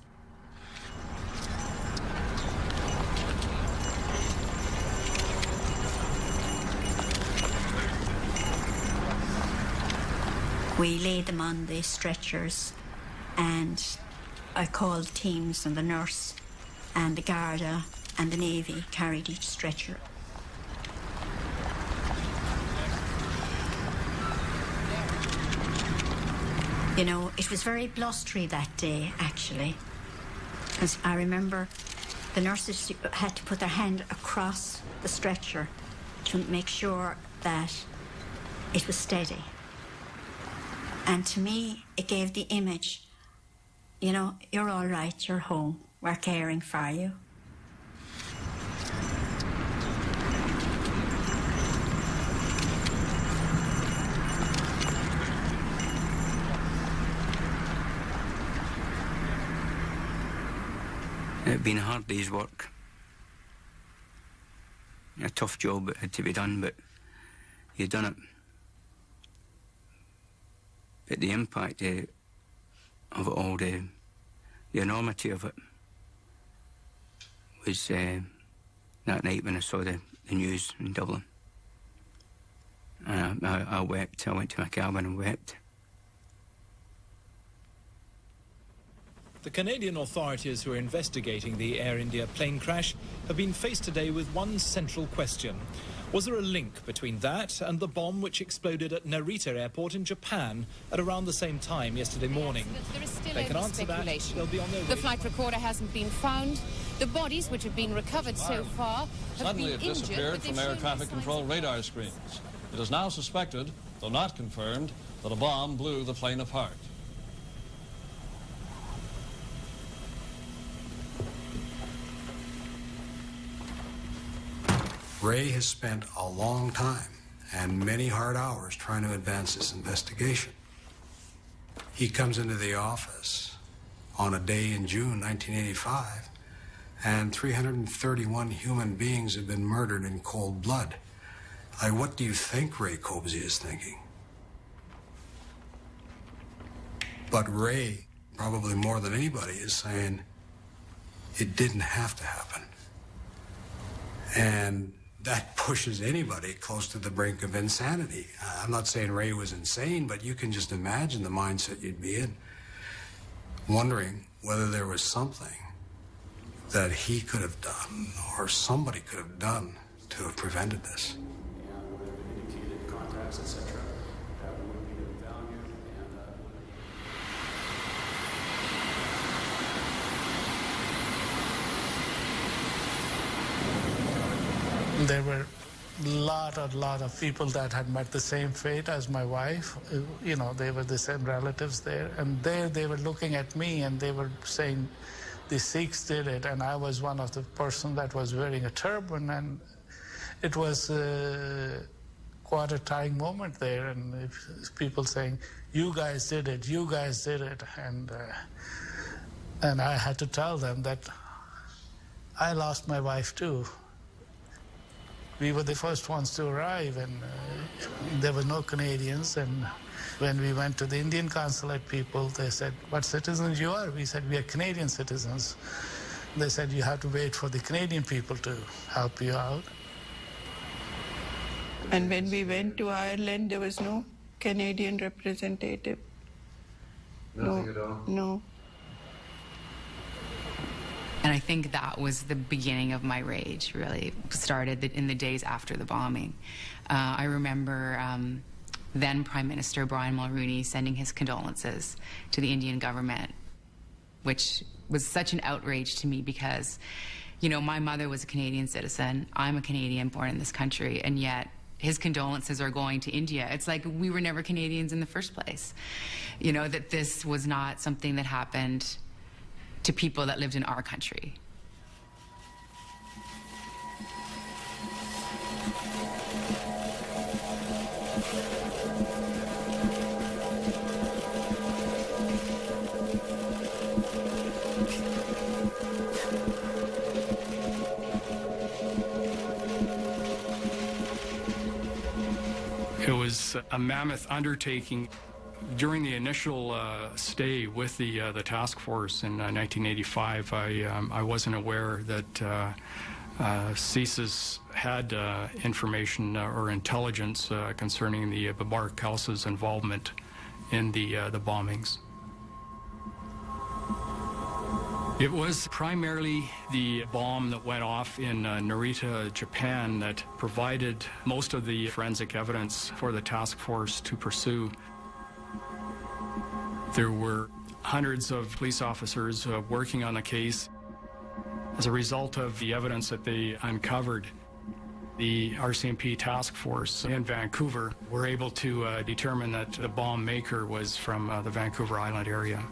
We laid them on the stretchers, and I called teams, and the nurse and the Garda and the Navy carried each stretcher. You know, it was very blustery that day, actually, because I remember the nurses had to put their hand across the stretcher to make sure that it was steady. And to me, it gave the image, you know, you're all right, you're home, we're caring for you. It had been a hard day's work. A tough job that had to be done, but you'd done it. But the impact of it all, the enormity of it, was that night when I saw the news in Dublin. And I wept. I went to my cabin and wept. The Canadian authorities who are investigating the Air India plane crash have been faced today with one central question. Was there a link between that and the bomb which exploded at Narita Airport in Japan at around the same time yesterday morning? There is still they can answer that. They'll be on their way. The flight recorder hasn't been found. The bodies which have been recovered so far have been injured. Suddenly it disappeared from air traffic control radar screens. It is now suspected, though not confirmed, that a bomb blew the plane apart. Ray has spent a long time and many hard hours trying to advance this investigation. He comes into the office on a day in June 1985, and 331 human beings have been murdered in cold blood. Like, what do you think Ray Cobsey is thinking? But Ray, probably more than anybody, is saying it didn't have to happen. And that pushes anybody close to the brink of insanity. I'm not saying Ray was insane, but you can just imagine the mindset you'd be in, wondering whether there was something that he could have done or somebody could have done to have prevented this. Indicated contacts, etc. That would be of value. There were a lot of people that had met the same fate as my wife. You know, they were the same relatives there. And there they were looking at me and they were saying, the Sikhs did it. And I was one of the person that was wearing a turban. And it was quite a trying moment there. And people saying, you guys did it, you guys did it. And I had to tell them that I lost my wife too. We were the first ones to arrive, and there were no Canadians. And when we went to the Indian consulate people, they said, what citizens you are? We said, we are Canadian citizens. They said, you have to wait for the Canadian people to help you out. And when we went to Ireland, there was no Canadian representative. Nothing at all? No. And I think that was the beginning of my rage, really. Started in the days after the bombing. I remember then Prime Minister Brian Mulroney sending his condolences to the Indian government, which was such an outrage to me because, you know, my mother was a Canadian citizen. I'm a Canadian born in this country, and yet his condolences are going to India. It's like we were never Canadians in the first place. You know, that this was not something that happened to people that lived in our country. It was a mammoth undertaking. During the initial stay with the task force in 1985, I wasn't aware that CSIS had information or intelligence concerning the Babar Khalsa's involvement in the bombings. It was primarily the bomb that went off in Narita, Japan, that provided most of the forensic evidence for the task force to pursue. There were hundreds of police officers working on the case. As a result of the evidence that they uncovered, the RCMP task force in Vancouver were able to determine that the bomb maker was from the Vancouver Island area.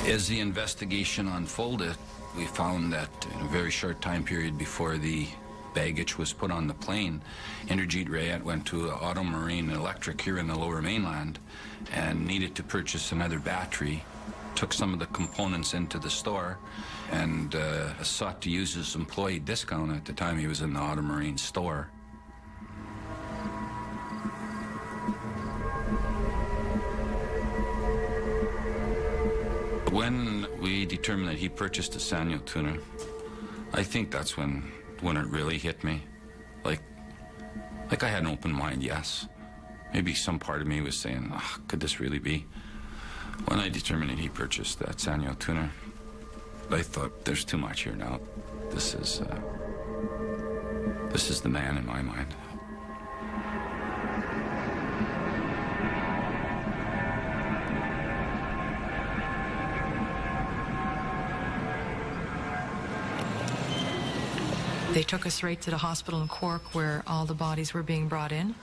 As the investigation unfolded, we found that in a very short time period before the baggage was put on the plane, Inderjeet Rayat went to Auto Marine Electric here in the Lower Mainland and needed to purchase another battery, took some of the components into the store, and sought to use his employee discount at the time he was in the Auto Marine store. When we determined that he purchased a Sanyo tuner, I think that's when it really hit me. Like I had an open mind, yes. Maybe some part of me was saying, oh, could this really be? When I determined that he purchased that Sanyo tuner, I thought, there's too much here now. This is the man in my mind. They took us right to the hospital in Cork where all the bodies were being brought in.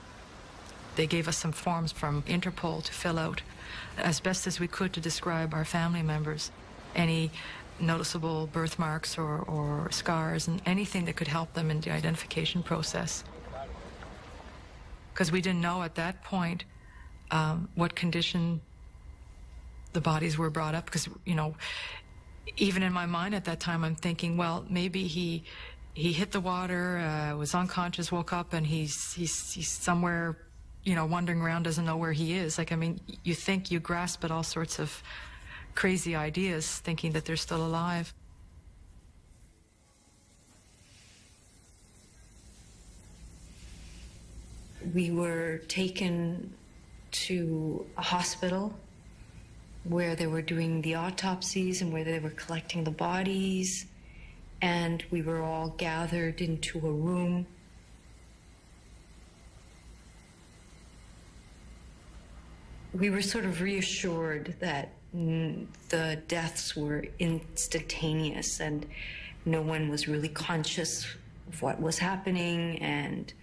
They gave us some forms from Interpol to fill out as best as we could to describe our family members, any noticeable birthmarks or scars and anything that could help them in the identification process. Because we didn't know at that point what condition the bodies were brought up, because, you know, even in my mind at that time I'm thinking, well, maybe he hit the water, was unconscious, woke up, and he's somewhere, you know, wandering around, doesn't know where he is. Like, I mean, you grasp at all sorts of crazy ideas, thinking that they're still alive. We were taken to a hospital where they were doing the autopsies and where they were collecting the bodies. And we were all gathered into a room. We were sort of reassured that the deaths were instantaneous and no one was really conscious of what was happening, and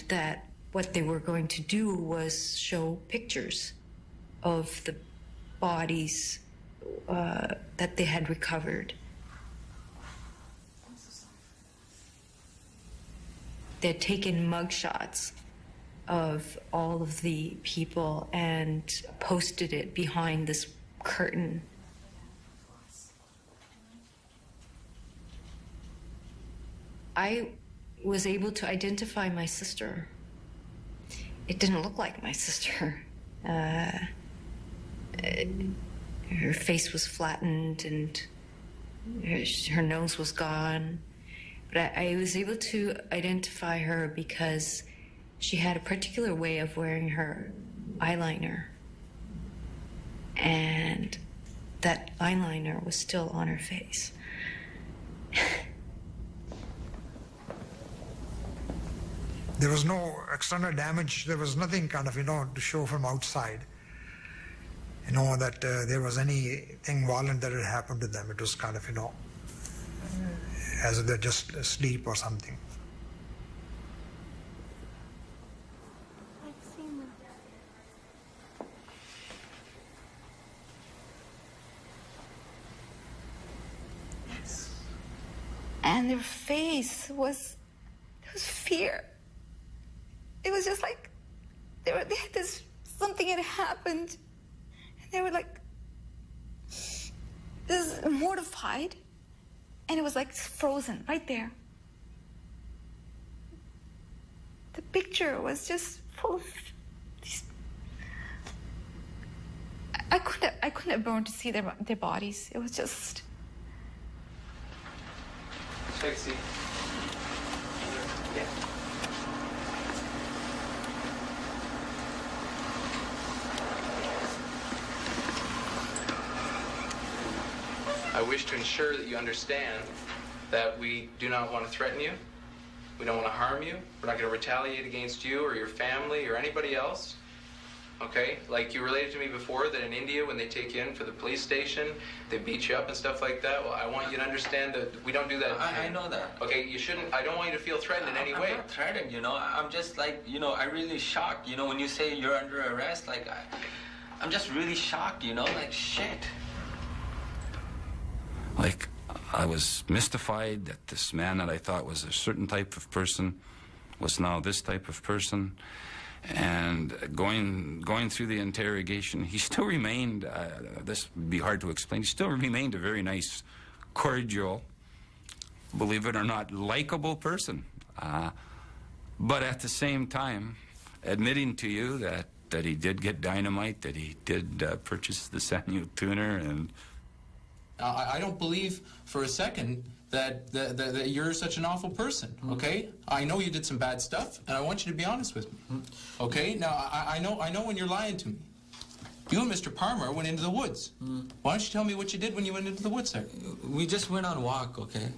that what they were going to do was show pictures of the bodies that they had recovered. They had taken mugshots of all of the people and posted it behind this curtain. I was able to identify my sister. It didn't look like my sister. Her face was flattened and her nose was gone. But I was able to identify her because she had a particular way of wearing her eyeliner. And that eyeliner was still on her face. There was no external damage. There was nothing kind of, to show from outside, that there was anything violent that had happened to them. It was kind of, as if they're just asleep or something. And their face was fear. It was just like they had this, something had happened, and they were like this mortified, and it was like frozen right there. The picture was just full of these. I couldn't have borne to see their bodies. It was just. Trixie. I wish to ensure that you understand that we do not want to threaten you. We don't want to harm you. We're not going to retaliate against you or your family or anybody else. Okay? Like you related to me before that in India, when they take you in for the police station, they beat you up and stuff like that. Well, I want you to understand that we don't do that. I know that. Okay, you shouldn't. I don't want you to feel threatened in any way. I'm not threatened, you know. I'm just like, you know, I'm really shocked. You know, when you say you're under arrest, like, I'm just really shocked, you know, like, shit. Like, I was mystified that this man that I thought was a certain type of person was now this type of person. And going through the interrogation, he still remained, this would be hard to explain, he still remained a very nice, cordial, believe it or not, likable person. But at the same time, admitting to you that he did get dynamite, that he did purchase the Sanyo tuner, and... I don't believe for a second that you're such an awful person, okay? I know you did some bad stuff, and I want you to be honest with me, okay? Now, I know when you're lying to me. You and Mr. Palmer went into the woods. Why don't you tell me what you did when you went into the woods, sir? We just went on a walk, okay?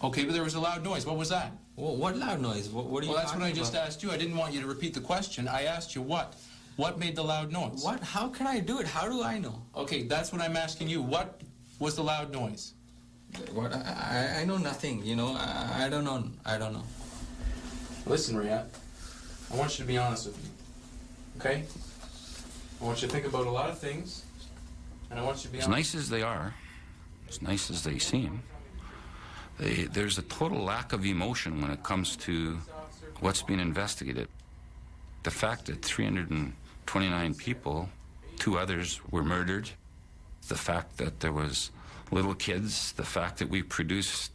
Okay, but there was a loud noise. What was that? Well, what loud noise? What are you Well, that's what I talking just about? asked you. I didn't want you to repeat the question. I asked you what? What made the loud noise? What? How can I do it? How do I know? Okay, that's what I'm asking you. What was the loud noise? What? I know nothing, you know. I don't know. I don't know. Listen, Riyad, I want you to be honest with me, okay? I want you to think about a lot of things, and I want you to be As honest. nice as they are, as nice as they seem, there's a total lack of emotion when it comes to what's being investigated. The fact that 329 people, 2 others were murdered, the fact that there was little kids, the fact that we produced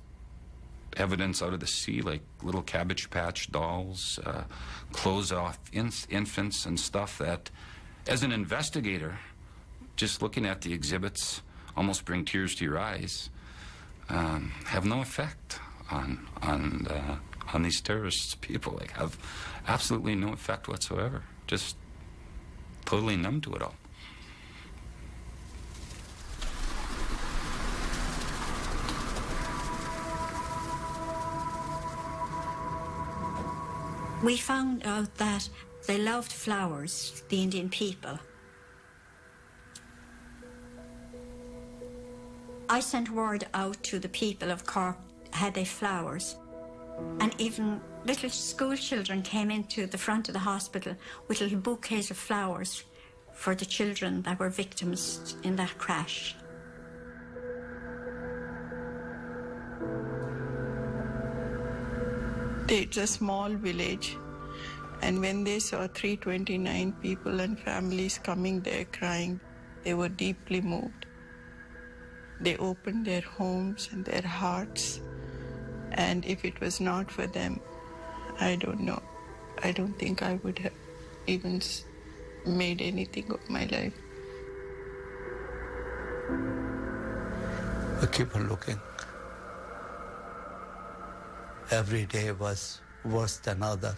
evidence out of the sea like little Cabbage Patch dolls, clothes off infants and stuff that, as an investigator, just looking at the exhibits almost bring tears to your eyes, have no effect on these terrorists people. Like, have absolutely no effect whatsoever. Just totally numb to it all. We found out that they loved flowers, the Indian people. I sent word out to the people of Cork, had they flowers. And even little school children came into the front of the hospital with little bouquets of flowers for the children that were victims in that crash. It's a small village, and when they saw 329 people and families coming there crying, they were deeply moved. They opened their homes and their hearts, and if it was not for them, I don't know. I don't think I would have even made anything of my life. We keep on looking. Every day was worse than other.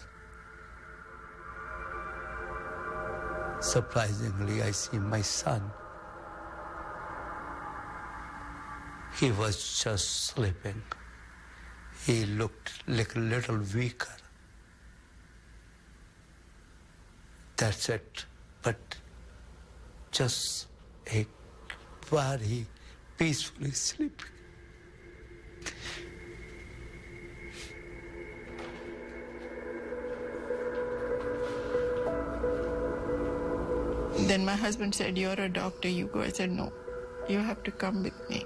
Surprisingly, I see my son. He was just sleeping. He looked like a little weaker. That's it. But just a very peacefully sleeping. Then my husband said, "You're a doctor, you go." I said, "No, you have to come with me."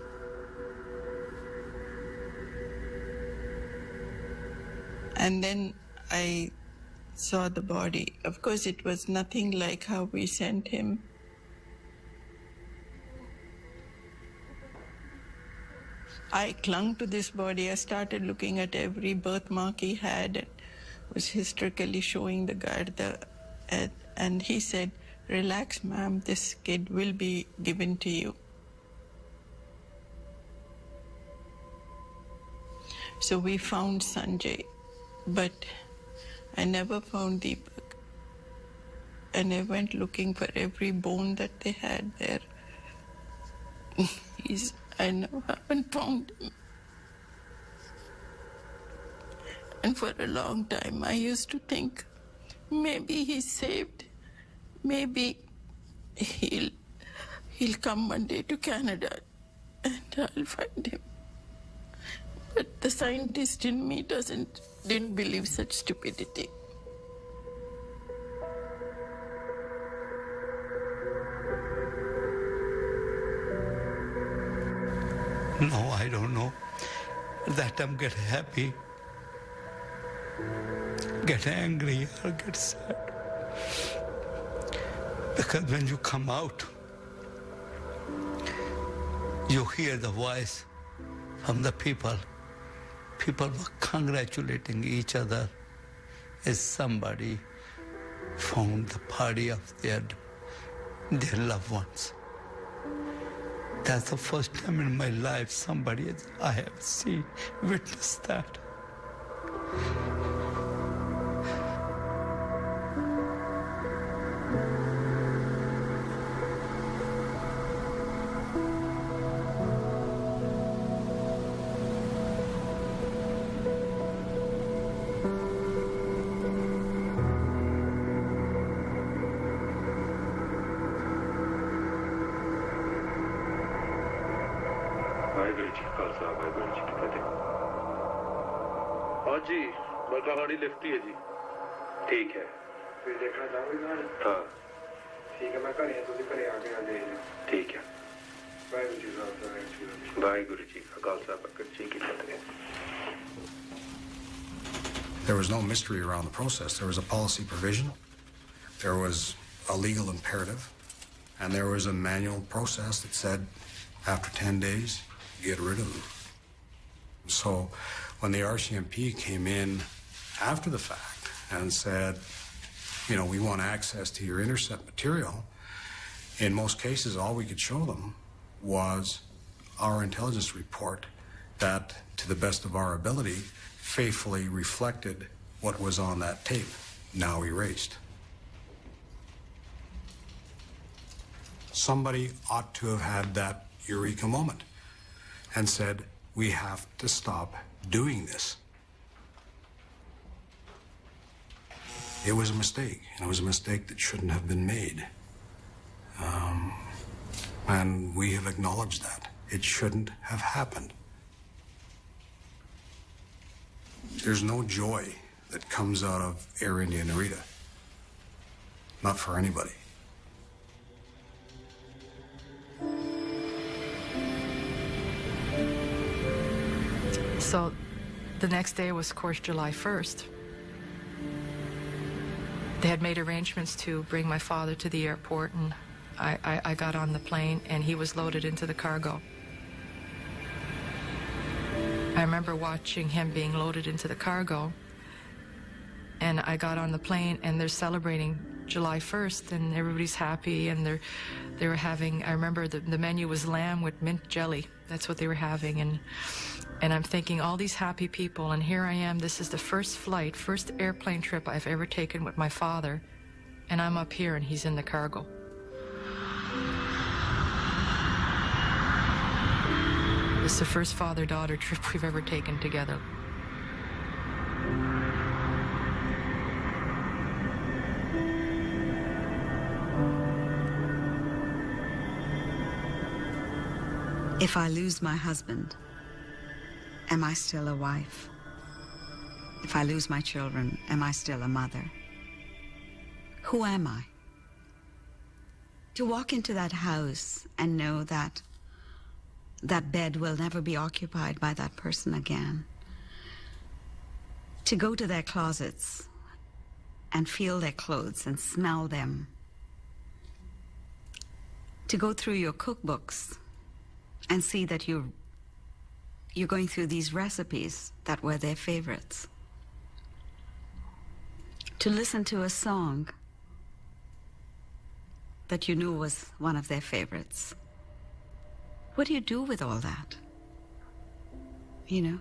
And then I saw the body. Of course, it was nothing like how we sent him. I clung to this body. I started looking at every birthmark he had and was hysterically showing the guard and he said, "Relax, ma'am, this kid will be given to you." So we found Sanjay But I never found Deepak. And I went looking for every bone that they had there. I never haven't found him. And for a long time, I used to think, maybe he's saved. Maybe he'll come one day to Canada and I'll find him. But the scientist in me didn't believe such stupidity. No, I don't know. That time get happy, get angry, or get sad. Because when you come out, you hear the voice from the people. People were congratulating each other as somebody found the body of their loved ones. That's the first time in my life I have witnessed that. हाँ जी बरकाहाड़ी lift ही है जी ठीक है फिर देखना चाहोगे हाँ ठीक है मैं घरे तुझे घरे आके आ जाइए ठीक है वाहिगुरू जी का खालसा वाहिगुरू जी की फतेह. There was no mystery around the process. There was a policy provision, there was a legal imperative, and there was a manual process that said after 10 days, get rid of them. So when the RCMP came in after the fact and said, you know, we want access to your intercept material, in most cases, all we could show them was our intelligence report that, to the best of our ability, faithfully reflected what was on that tape, now erased. Somebody ought to have had that eureka moment and said, we have to stop doing this. It was a mistake, and it was a mistake that shouldn't have been made. And we have acknowledged that. It shouldn't have happened. There's no joy that comes out of Air India Narita. Not for anybody. So the next day was, of course, July 1st. They had made arrangements to bring my father to the airport, and I got on the plane, and he was loaded into the cargo. I remember watching him being loaded into the cargo, and I got on the plane, and they're celebrating July 1st, and everybody's happy, and they were having, I remember the menu was lamb with mint jelly. That's what they were having, and I'm thinking, all these happy people, and here I am, this is the first airplane trip I've ever taken with my father, and I'm up here, and he's in the cargo. It's the first father-daughter trip we've ever taken together. If I lose my husband, am I still a wife? If I lose my children, am I still a mother? Who am I? To walk into that house and know that that bed will never be occupied by that person again. To go to their closets and feel their clothes and smell them. To go through your cookbooks and see that you're going through these recipes that were their favorites. To listen to a song that you knew was one of their favorites. What do you do with all that? You know?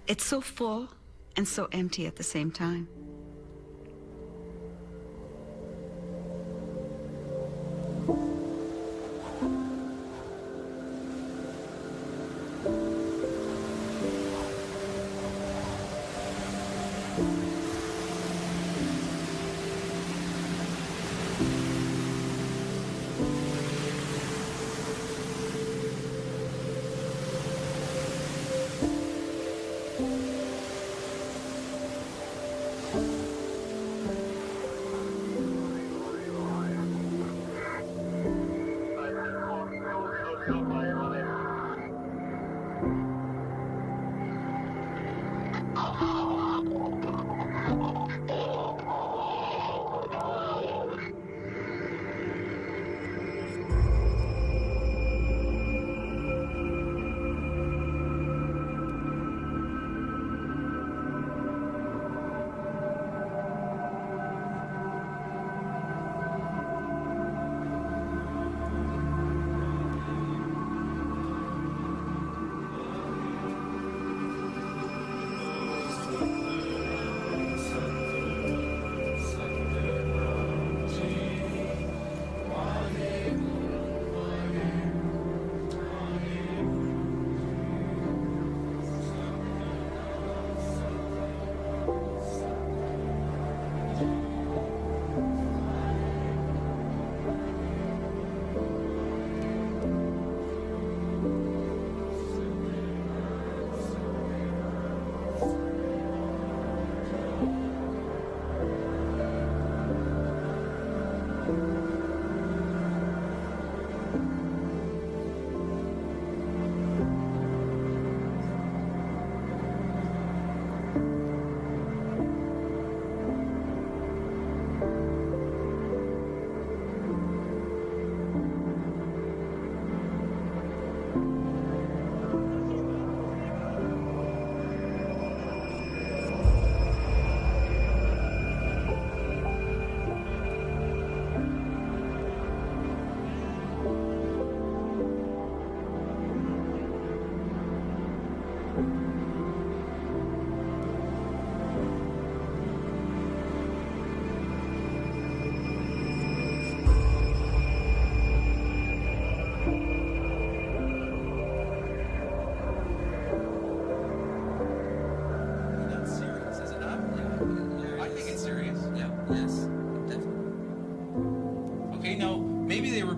It's so full and so empty at the same time.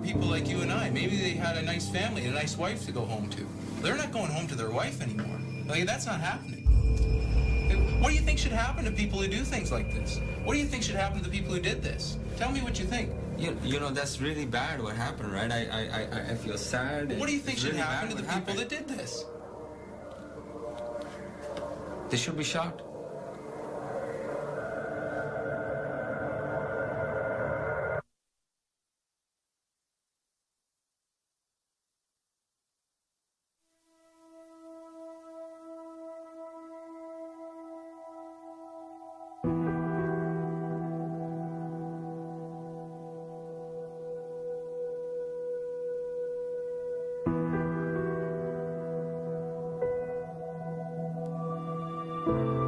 People like you and I. Maybe they had a nice family and a nice wife to go home to. They're not going home to their wife anymore. Like, that's not happening. What do you think should happen to people who do things like this? What do you think should happen to the people who did this? Tell me what you think. You know, that's really bad what happened, right? I feel sad. What do you think should happen to the people that did this? They should be shot. you.